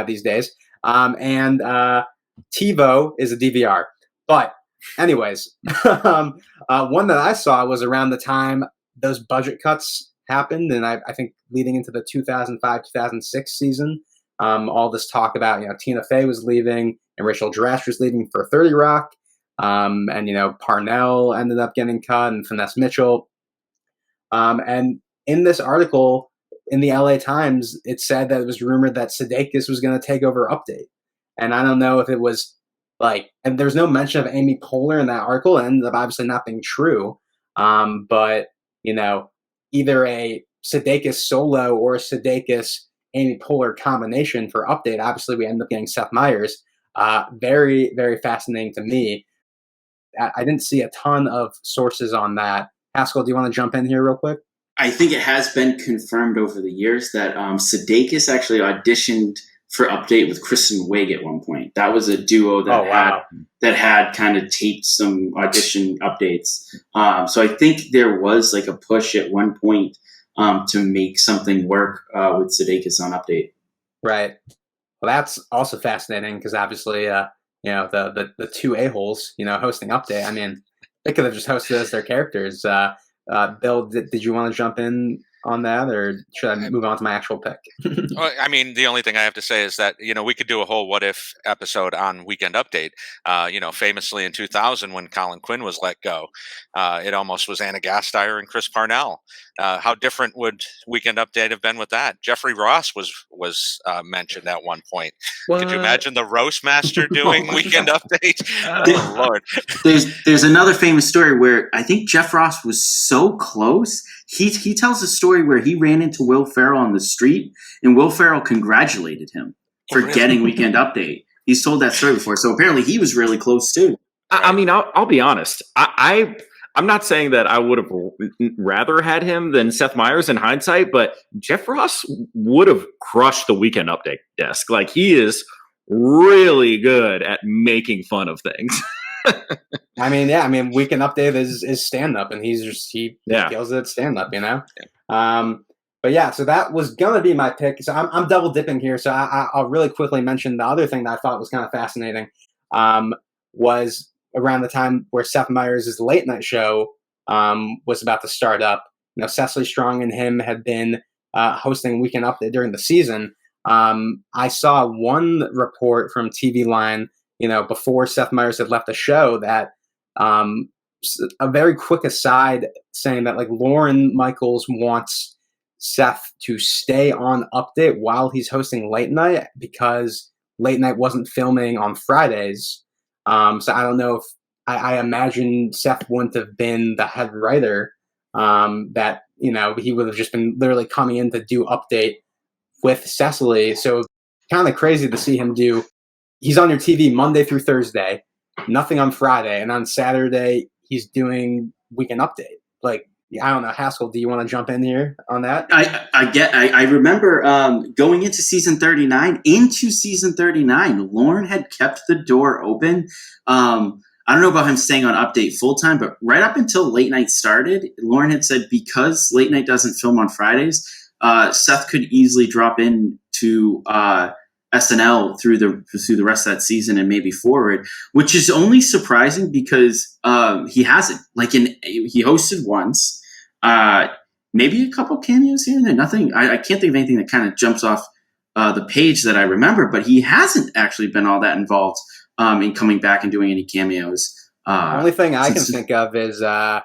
these days. And TiVo is a DVR. But anyways, one that I saw was around the time those budget cuts happened, and I think leading into the 2005-2006 season, all this talk about, Tina Fey was leaving and Rachel Dratch was leaving for 30 Rock. And, Parnell ended up getting cut and Finesse Mitchell. And in this article in the LA Times, it said that it was rumored that Sudeikis was going to take over Update. And I don't know if it was and there's no mention of Amy Poehler in that article. It ended up obviously not being true. But, either a Sudeikis solo or a Sudeikis Amy Poehler combination for Update. Obviously, we ended up getting Seth Meyers. Very, very fascinating to me. I didn't see a ton of sources on that. Haskell, do you want to jump in here real quick? I think it has been confirmed over the years that Sudeikis actually auditioned for Update with Kristen Wiig at one point. That was a duo that had kind of taped some audition updates. So I think there was like a push at one point to make something work with Sudeikis on Update. Right. Well, that's also fascinating because obviously, the two a-holes, hosting Update. I mean, they could have just hosted as their characters. Bill, did you want to jump in on that, or should I move on to my actual pick? Well, I mean, the only thing I have to say is that, we could do a whole What If episode on Weekend Update. Famously in 2000 when Colin Quinn was let go, it almost was Anna Gasteyer and Chris Parnell. How different would Weekend Update have been with that? Jeffrey Ross was mentioned at one point. What? Could you imagine the roast master doing Weekend Update? Oh, Lord. There's another famous story where I think Jeff Ross was so close. He tells a story where he ran into Will Ferrell on the street, and Will Ferrell congratulated him for getting Weekend Update. He's told that story before, so apparently he was really close too. I mean, I'll be honest. I'm not saying that I would have rather had him than Seth Meyers in hindsight, but Jeff Ross would have crushed the Weekend Update desk. Like, he is really good at making fun of things. Weekend Update is stand-up, and he kills it at stand-up, But yeah, so that was going to be my pick. So I'm double dipping here. So I'll really quickly mention the other thing that I thought was kind of fascinating was around the time where Seth Meyers' late night show was about to start up. Cecily Strong and him had been hosting Weekend Update during the season. I saw one report from TV Line, before Seth Meyers had left the show, that a very quick aside saying that Lorne Michaels wants Seth to stay on Update while he's hosting late night because late night wasn't filming on Fridays. So I don't know if I imagine Seth wouldn't have been the head writer, that, he would have just been literally coming in to do Update with Cecily. So kind of crazy to see him he's on your TV Monday through Thursday, nothing on Friday. And on Saturday, he's doing Weekend Update. I don't know, Haskell, do you want to jump in here on that? I remember going into season 39. Into season 39, Lorne had kept the door open. I don't know about him staying on Update full time, but right up until late night started, Lorne had said because late night doesn't film on Fridays, Seth could easily drop in to SNL through the rest of that season and maybe forward, which is only surprising because he hasn't. He hosted once. Maybe a couple cameos here and there. Nothing. I can't think of anything that kind of jumps off the page that I remember. But he hasn't actually been all that involved in coming back and doing any cameos. The only thing I can think of is I'm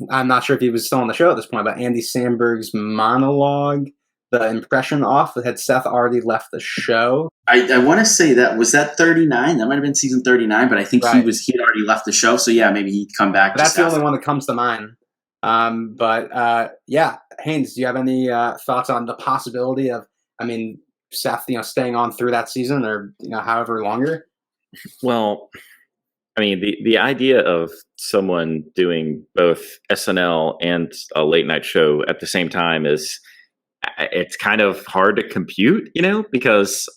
not sure if he was still on the show at this point, but Andy Samberg's monologue, the impression off, had Seth already left the show. I want to say was that 39? That might have been season 39, but I think he had already left the show. So yeah, maybe he'd come back. That's the only one that comes to mind. Haynes, do you have any thoughts on the possibility of, Seth, staying on through that season or, however longer? Well, the idea of someone doing both SNL and a late night show at the same time it's kind of hard to compute, because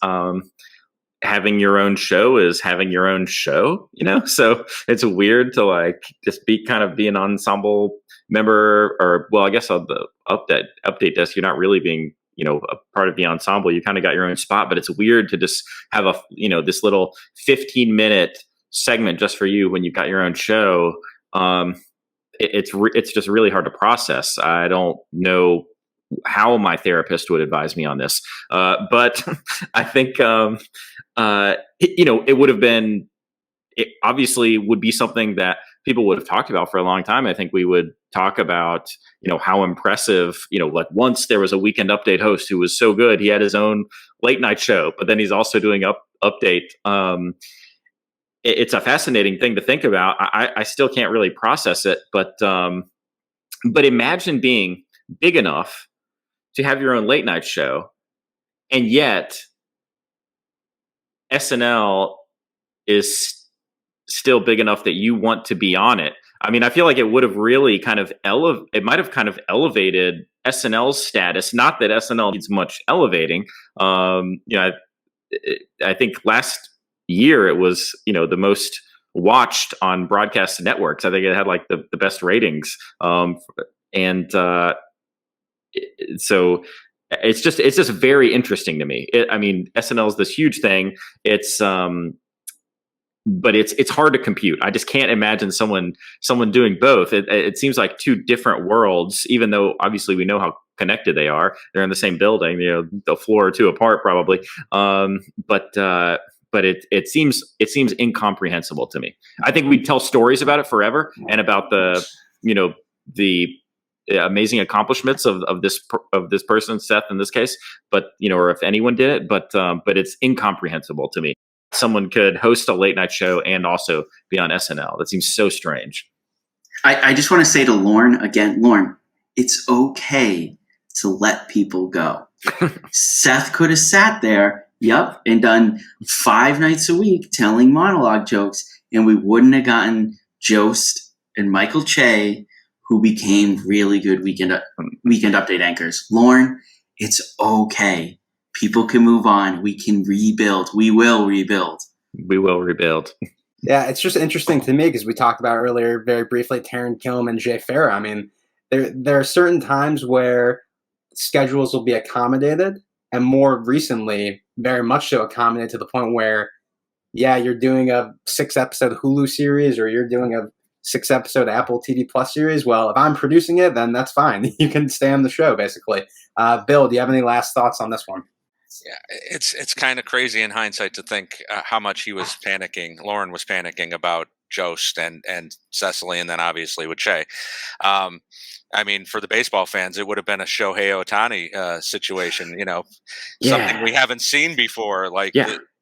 having your own show is having your own show, so it's weird to just be an ensemble member, or I guess on the update desk, you're not really being, a part of the ensemble. You kind of got your own spot, but it's weird to just have this little 15-minute segment just for you when you've got your own show. It's just really hard to process. I don't know how my therapist would advise me on this. But I think, it would have been, it obviously would be something that people would have talked about for a long time. I think we would talk about, how impressive, like once there was a Weekend Update host who was so good, he had his own late night show, but then he's also doing update. It's a fascinating thing to think about. I still can't really process it, but imagine being big enough to have your own late night show, and yet SNL is still big enough that you want to be on it. I mean, I feel like it would have really kind of it might have kind of elevated SNL's status. Not that SNL needs much elevating. I think last year it was, the most watched on broadcast networks. I think it had like the best ratings. So it's just very interesting to me. SNL is this huge thing. But it's hard to compute. I just can't imagine someone doing both. It seems like two different worlds, even though obviously we know how connected they are. They're in the same building, the floor or two apart probably. But it seems incomprehensible to me. I think we'd tell stories about it forever and about the amazing accomplishments of this person, Seth in this case, but or if anyone did it, but it's incomprehensible to me. Someone could host a late night show and also be on SNL. That seems so strange. I just want to say to Lauren again, Lauren, it's okay to let people go. Seth could have sat there, and done 5 nights a week telling monologue jokes, and we wouldn't have gotten Jost and Michael Che, who became really good weekend update anchors. Lauren, it's okay. People can move on. We can rebuild. We will rebuild. We will rebuild. Yeah, it's just interesting to me because we talked about earlier very briefly Taron Killam and Jay Farah. I mean, there are certain times where schedules will be accommodated, and more recently, very much so accommodated to the point where, you're doing a 6-episode Hulu series or you're doing a 6-episode Apple TV Plus series. Well, if I'm producing it, then that's fine. You can stay on the show, basically. Bill, do you have any last thoughts on this one? Yeah, it's kind of crazy in hindsight to think how much Lauren was panicking about Jost and Cecily, and then obviously with Che. For the baseball fans, it would have been a Shohei Ohtani situation, something we haven't seen before.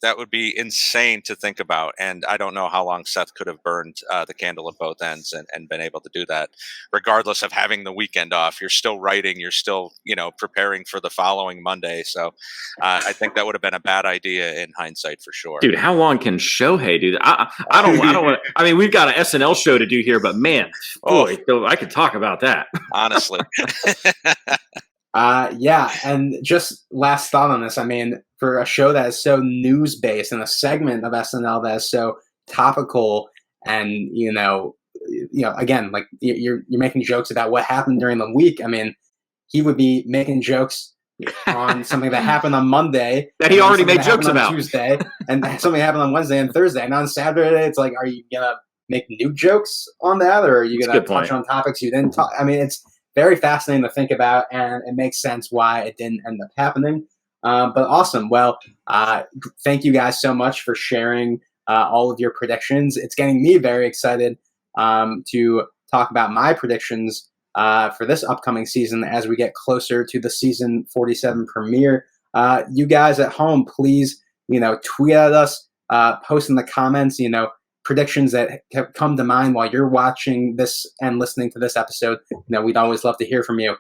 That would be insane to think about. And I don't know how long Seth could have burned the candle at both ends and been able to do that, regardless of having the weekend off. You're still writing, you're still, preparing for the following Monday. So I think that would have been a bad idea in hindsight for sure. Dude, how long can Shohei do that? I don't want to, we've got an SNL show to do here, but man, boy, I could talk about that. Honestly. And just last thought on this. For a show that is so news-based and a segment of SNL that is so topical and, again, like you're making jokes about what happened during the week. He would be making jokes on something that happened on Monday that he already made jokes about Tuesday, and something happened on Wednesday and Thursday. And on Saturday, it's like, are you going to make new jokes on that? Or are you going to touch on topics you didn't talk? It's very fascinating to think about, and it makes sense why it didn't end up happening. But awesome. Well, thank you guys so much for sharing all of your predictions. It's getting me very excited to talk about my predictions for this upcoming season as we get closer to the season 47 premiere. You guys at home, please, tweet at us, post in the comments, predictions that have come to mind while you're watching this and listening to this episode. We'd always love to hear from you.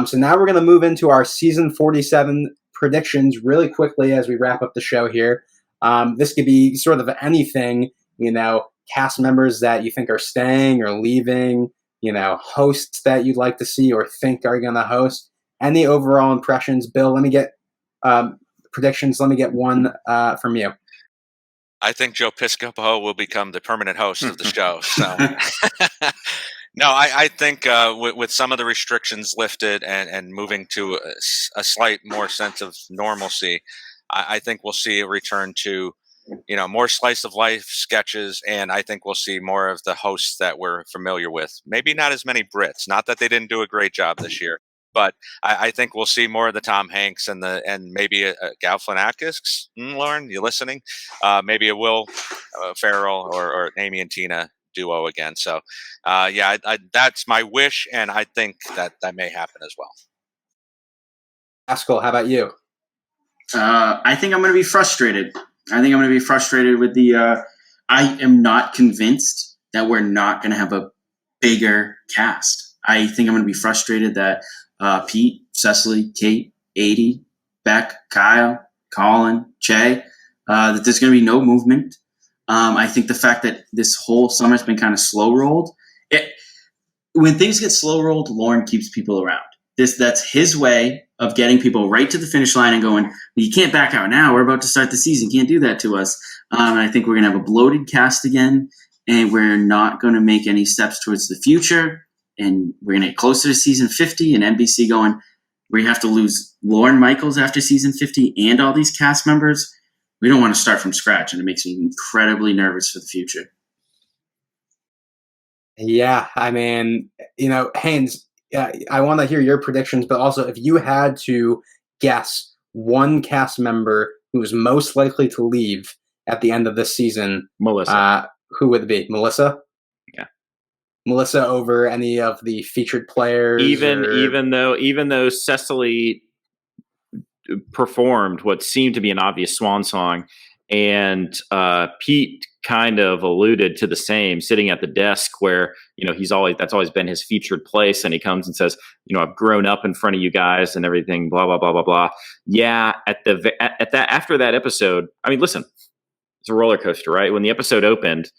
So now we're going to move into our season 47 predictions really quickly as we wrap up the show here. This could be sort of anything, cast members that you think are staying or leaving, hosts that you'd like to see or think are going to host. Any overall impressions? Bill, let me get predictions. Let me get one from you. I think Joe Piscopo will become the permanent host of the show. So, no, I think with some of the restrictions lifted and moving to a slight more sense of normalcy, I think we'll see a return to, more slice of life sketches. And I think we'll see more of the hosts that we're familiar with. Maybe not as many Brits. Not that they didn't do a great job this year, but I think we'll see more of the Tom Hanks and maybe a Galifianakis. Lauren, you listening? Maybe a Will Ferrell or Amy and Tina duo again. So, that's my wish, and I think that may happen as well. Haskell, how about you? I think I'm going to be frustrated. With the. I am not convinced that we're not going to have a bigger cast. I think I'm going to be frustrated that Pete, Cecily, Kate, Adie, Beck, Kyle, Colin, Che, that there's going to be no movement. I think the fact that this whole summer's been kind of slow rolled. When things get slow rolled, Lauren keeps people around. That's his way of getting people right to the finish line and going, you can't back out now. We're about to start the season. Can't do that to us. And I think we're going to have a bloated cast again, and we're not going to make any steps towards the future. And we're going to get closer to season 50, and NBC going, we have to lose Lauren Michaels after season 50 and all these cast members. We don't want to start from scratch, and it makes me incredibly nervous for the future. Yeah, I mean, Haynes, I want to hear your predictions, but also if you had to guess one cast member who is most likely to leave at the end of this season, Melissa. Who would it be? Melissa? Yeah. Melissa over any of the featured players? Even though Cecily performed what seemed to be an obvious swan song, and Pete kind of alluded to the same, sitting at the desk where that's always been his featured place, and he comes and says, I've grown up in front of you guys and everything, blah blah blah blah blah. Yeah, after that episode, I mean, listen, it's a roller coaster, right? When the episode opened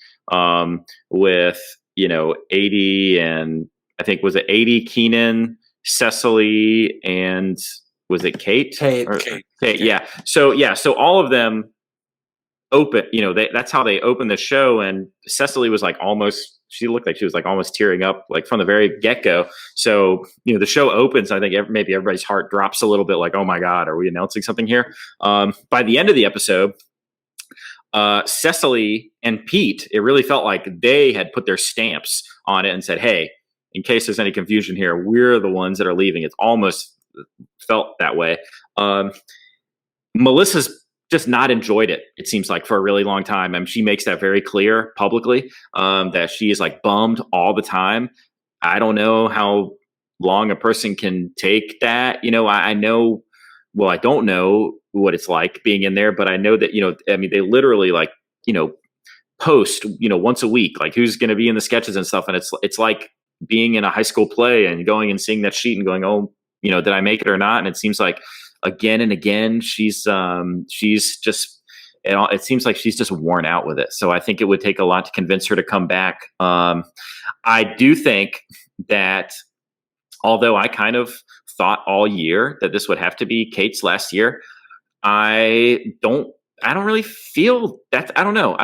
with Adie and I think was it Adie, Keenan, Cecily, and was it Kate? Kate. Yeah. So all of them open, that's how they opened the show. And Cecily was she looked like she was almost tearing up from the very get-go. So, the show opens. I think maybe everybody's heart drops a little bit oh my God, are we announcing something here? By the end of the episode, Cecily and Pete, it really felt like they had put their stamps on it and said, hey, in case there's any confusion here, we're the ones that are leaving. It's almost felt that way. Melissa's just not enjoyed it, it seems like, for a really long time. I mean, she makes that very clear publicly, that she is bummed all the time. I don't know how long a person can take that. I know, well, I don't know what it's like being in there, but I know that, they literally post, once a week, who's going to be in the sketches and stuff. And it's like being in a high school play and going and seeing that sheet and going, oh, did I make it or not? And it seems like again and again, she's just, it seems like she's just worn out with it. So I think it would take a lot to convince her to come back. I do think that although I kind of thought all year that this would have to be Kate's last year, I don't really feel that. I don't know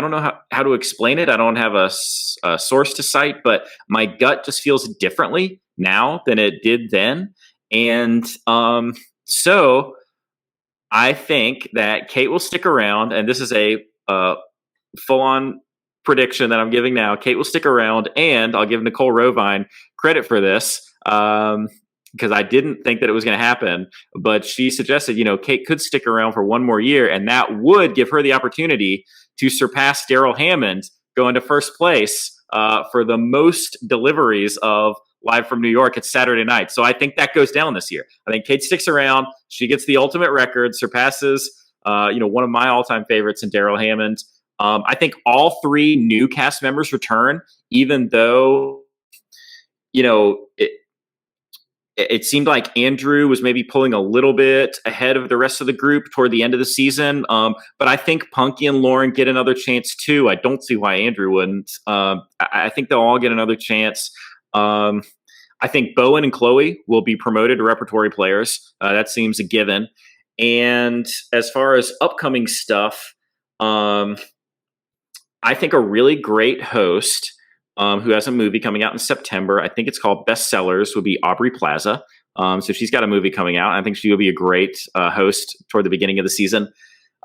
how to explain it. I don't have a source to cite, but my gut just feels differently now than it did then. And so I think that Kate will stick around, and this is a full-on prediction that I'm giving now. Kate will stick around, and I'll give Nicole Rovine credit for this because I didn't think that it was going to happen. But she suggested, Kate could stick around for one more year, and that would give her the opportunity to surpass Daryl Hammond, go into first place for the most deliveries of Live from New York at Saturday night. So I think that goes down this year. I think Kate sticks around. She gets the ultimate record, surpasses, one of my all-time favorites in Daryl Hammond. I think all three new cast members return, even though, it seemed like Andrew was maybe pulling a little bit ahead of the rest of the group toward the end of the season. But I think Punky and Lauren get another chance too. I don't see why Andrew wouldn't. I think they'll all get another chance. I think Bowen and Chloe will be promoted to repertory players. That seems a given. And as far as upcoming stuff, I think a really great host who has a movie coming out in September, I think it's called Bestsellers, would be Aubrey Plaza. So she's got a movie coming out. I think she will be a great host toward the beginning of the season.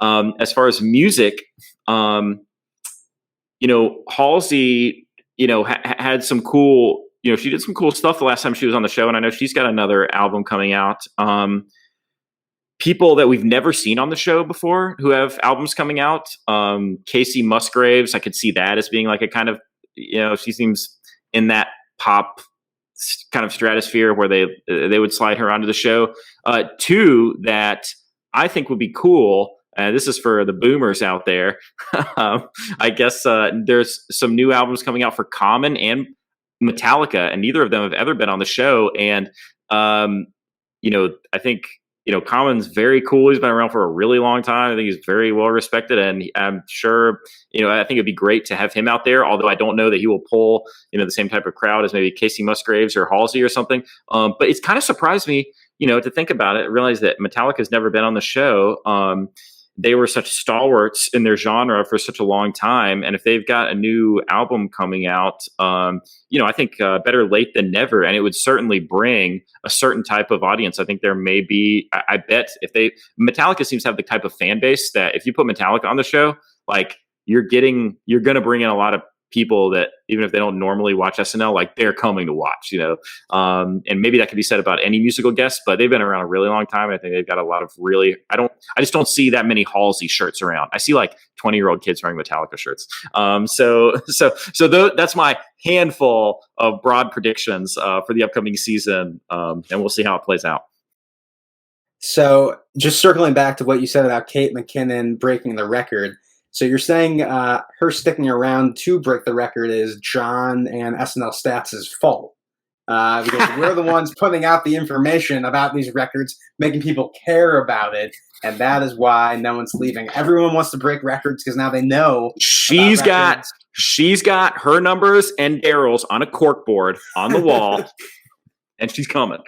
As far as music, Halsey, had some cool, she did some cool stuff the last time she was on the show, and I know she's got another album coming out. People that we've never seen on the show before who have albums coming out. Casey Musgraves, I could see that as being like a kind of, she seems in that pop kind of stratosphere where they would slide her onto the show. Two that I think would be cool, and this is for the boomers out there. I guess there's some new albums coming out for Common and Metallica, and neither of them have ever been on the show. And I think Common's very cool. He's been around for a really long time. I think he's very well respected, and I'm sure, I think it'd be great to have him out there, although I don't know that he will pull, the same type of crowd as maybe Casey Musgraves or Halsey or something. But it's kind of surprised me, to think about it, realize that Metallica's never been on the show. They were such stalwarts in their genre for such a long time. And if they've got a new album coming out, I think better late than never. And it would certainly bring a certain type of audience. I think there may be, I bet Metallica seems to have the type of fan base that if you put Metallica on the show, like you're going to bring in a lot of people that even if they don't normally watch SNL, like they're coming to watch, and maybe that could be said about any musical guest, but they've been around a really long time. I think they've got a lot of really, I just don't see that many Halsey shirts around. I see like 20-year-old kids wearing Metallica shirts. That's my handful of broad predictions for the upcoming season. And we'll see how it plays out. So just circling back to what you said about Kate McKinnon breaking the record. So you're saying her sticking around to break the record is John and SNL Stats' fault. Because we're the ones putting out the information about these records, making people care about it. And that is why no one's leaving. Everyone wants to break records because now they know. She's got her numbers and Daryl's on a corkboard on the wall, and she's coming.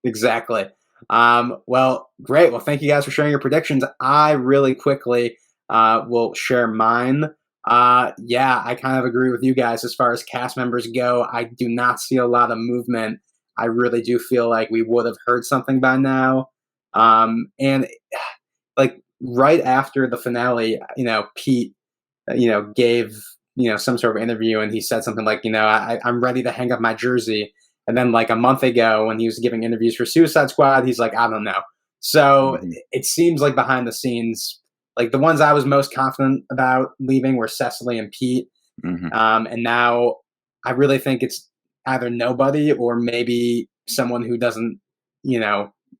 Exactly. Well, great. Well, thank you guys for sharing your predictions. I really quickly will share mine. I kind of agree with you guys as far as cast members go. I do not see a lot of movement. I really do feel like we would have heard something by now. And like right after the finale, Pete, gave, some sort of interview, and he said something like, I'm ready to hang up my jersey. And then like a month ago when he was giving interviews for Suicide Squad, he's like, I don't know. So it seems like behind the scenes, like the ones I was most confident about leaving were Cecily and Pete. And now I really think it's either nobody or maybe someone who doesn't,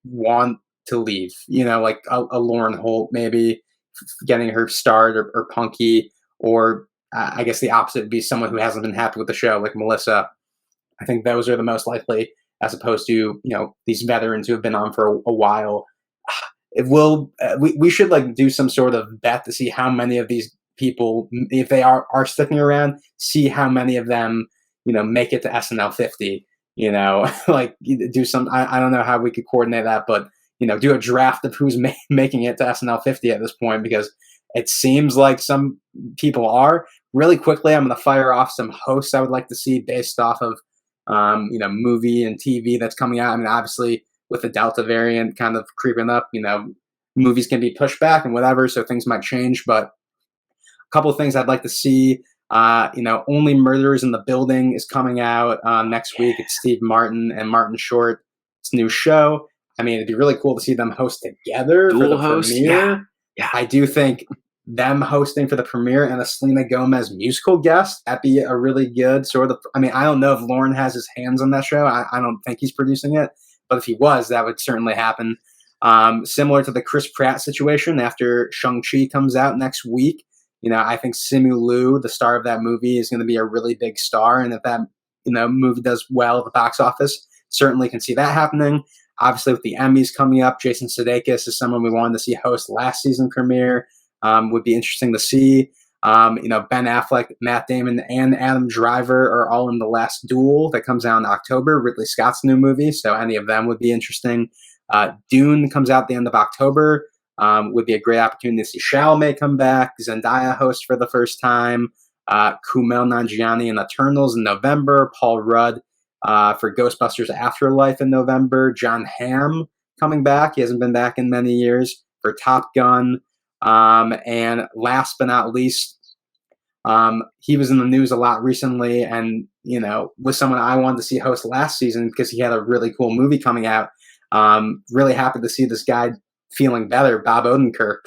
want to leave, like a Lauren Holt, maybe getting her start or Punky, or I guess the opposite would be someone who hasn't been happy with the show, like Melissa. I think those are the most likely, as opposed to, these veterans who have been on for a while. It will. We should like do some sort of bet to see how many of these people, if they are sticking around, see how many of them, make it to SNL 50. Like do some. I don't know how we could coordinate that, but do a draft of who's making it to SNL 50 at this point, because it seems like some people are. Really quickly, I'm going to fire off some hosts I would like to see based off of, movie and TV that's coming out. I mean, obviously, with the Delta variant kind of creeping up, movies can be pushed back and whatever, so things might change. But a couple of things I'd like to see, Only Murders in the Building is coming out next week. It's Steve Martin and Martin Short. It's a new show. I mean, it'd be really cool to see them host together for the premiere. Yeah. I do think them hosting for the premiere and a Selena Gomez musical guest, that'd be a really good sort of, I mean, I don't know if Lauren has his hands on that show. I don't think he's producing it. But if he was, that would certainly happen. Similar to the Chris Pratt situation after Shang-Chi comes out next week, I think Simu Liu, the star of that movie, is going to be a really big star. And if that, movie does well at the box office, certainly can see that happening. Obviously, with the Emmys coming up, Jason Sudeikis is someone we wanted to see host last season premiere. Would be interesting to see. Ben Affleck, Matt Damon, and Adam Driver are all in The Last Duel that comes out in October, Ridley Scott's new movie, so any of them would be interesting. Dune comes out at the end of October. Would be a great opportunity to see Chalamet come back, Zendaya host for the first time, Kumail Nanjiani in Eternals in November, Paul Rudd for Ghostbusters Afterlife in November, John Hamm coming back, he hasn't been back in many years, for Top Gun. And last but not least, He was in the news a lot recently, and was someone I wanted to see host last season because he had a really cool movie coming out. Really happy to see this guy feeling better, Bob Odenkirk.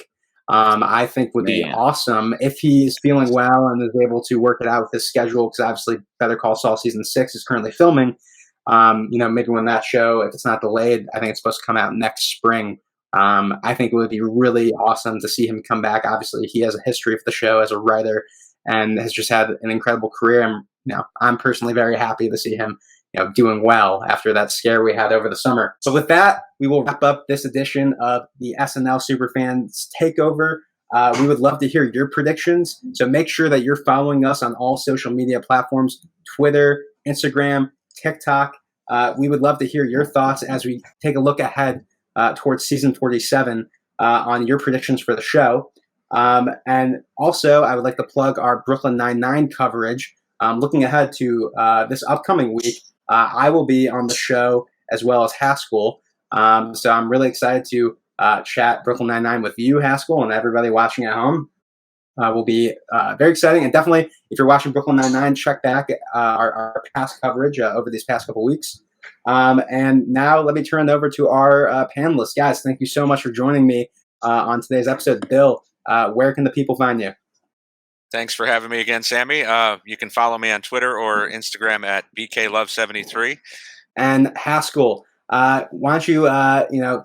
I think would be awesome if he's feeling well and is able to work it out with his schedule, because obviously Better Call Saul season 6 is currently filming. Maybe when that show, if it's not delayed, I think it's supposed to come out next spring. I think it would be really awesome to see him come back. Obviously, he has a history of the show as a writer and has just had an incredible career. And I'm personally very happy to see him doing well after that scare we had over the summer. So with that, we will wrap up this edition of the SNL Superfans Takeover. We would love to hear your predictions. So make sure that you're following us on all social media platforms, Twitter, Instagram, TikTok. We would love to hear your thoughts as we take a look ahead towards season 47 on your predictions for the show. And also, I would like to plug our Brooklyn Nine-Nine coverage. Looking ahead to this upcoming week, I will be on the show as well as Haskell. So I'm really excited to chat Brooklyn Nine-Nine with you, Haskell, and everybody watching at home. Will be very exciting. And definitely, if you're watching Brooklyn Nine-Nine, check back our past coverage over these past couple weeks. And now let me turn it over to our panelists. Guys, thank you so much for joining me on today's episode. Bill, where can the people find you? Thanks for having me again, Sammy. You can follow me on Twitter or Instagram at BKLove73. And Haskell, why don't you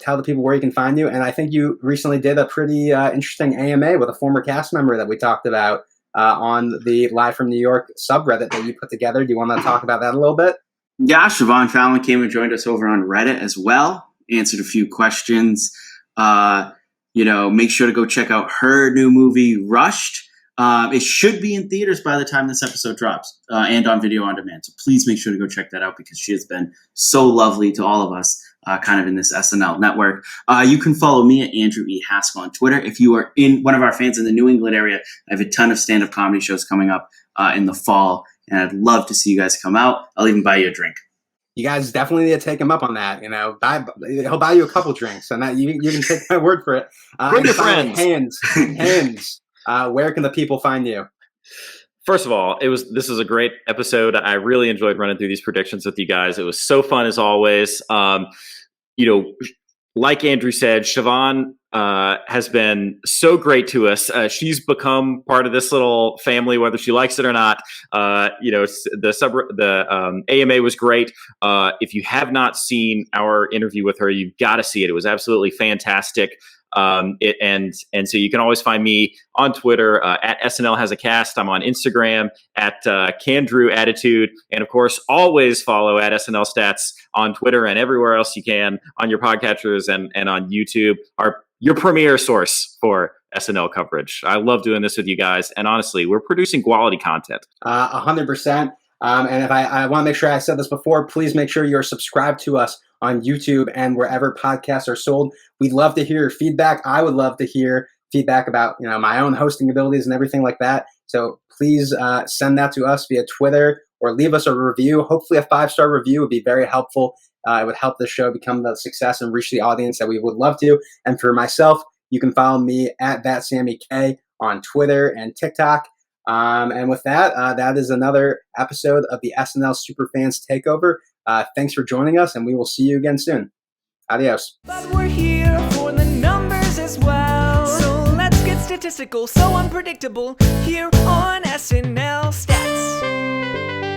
tell the people where you can find you? And I think you recently did a pretty interesting AMA with a former cast member that we talked about on the Live from New York subreddit that you put together. Do you want to talk about that a little bit? Yeah, Siobhan Fallon came and joined us over on Reddit as well, answered a few questions. Make sure to go check out her new movie, Rushed. It should be in theaters by the time this episode drops and on video on demand. So please make sure to go check that out because she has been so lovely to all of us kind of in this SNL network. You can follow me at Andrew E. Haskell on Twitter. If you are one of our fans in the New England area, I have a ton of stand-up comedy shows coming up in the fall, and I'd love to see you guys come out. I'll even buy you a drink. You guys definitely need to take him up on that. He'll buy you a couple drinks, and that you can take my word for it. Bring your friends. Hands. Where can the people find you? First of all, this is a great episode. I really enjoyed running through these predictions with you guys. It was so fun as always. Like Andrew said, Siobhan has been so great to us. She's become part of this little family, whether she likes it or not. The AMA was great. If you have not seen our interview with her, you've got to see it. It was absolutely fantastic. And so you can always find me on Twitter at SNL Has a Cast. I'm on Instagram at Candrew Attitude, and of course, always follow at SNL Stats on Twitter and everywhere else you can on your podcatchers and on YouTube. Your premier source for SNL coverage. I love doing this with you guys, and honestly, we're producing quality content. 100%. And if I want to make sure I said this before, please make sure you're subscribed to us on YouTube and wherever podcasts are sold. We'd love to hear your feedback. I would love to hear feedback about my own hosting abilities and everything like that. So please send that to us via Twitter or leave us a review. Hopefully a 5-star review would be very helpful. It would help the show become the success and reach the audience that we would love to. And for myself, you can follow me at that Sammy Kay on Twitter and TikTok. And with that, that is another episode of the SNL Superfans Takeover. Thanks for joining us, and we will see you again soon. Adios. But we're here for the numbers as well. So let's get statistical, so unpredictable, here on SNL Stats.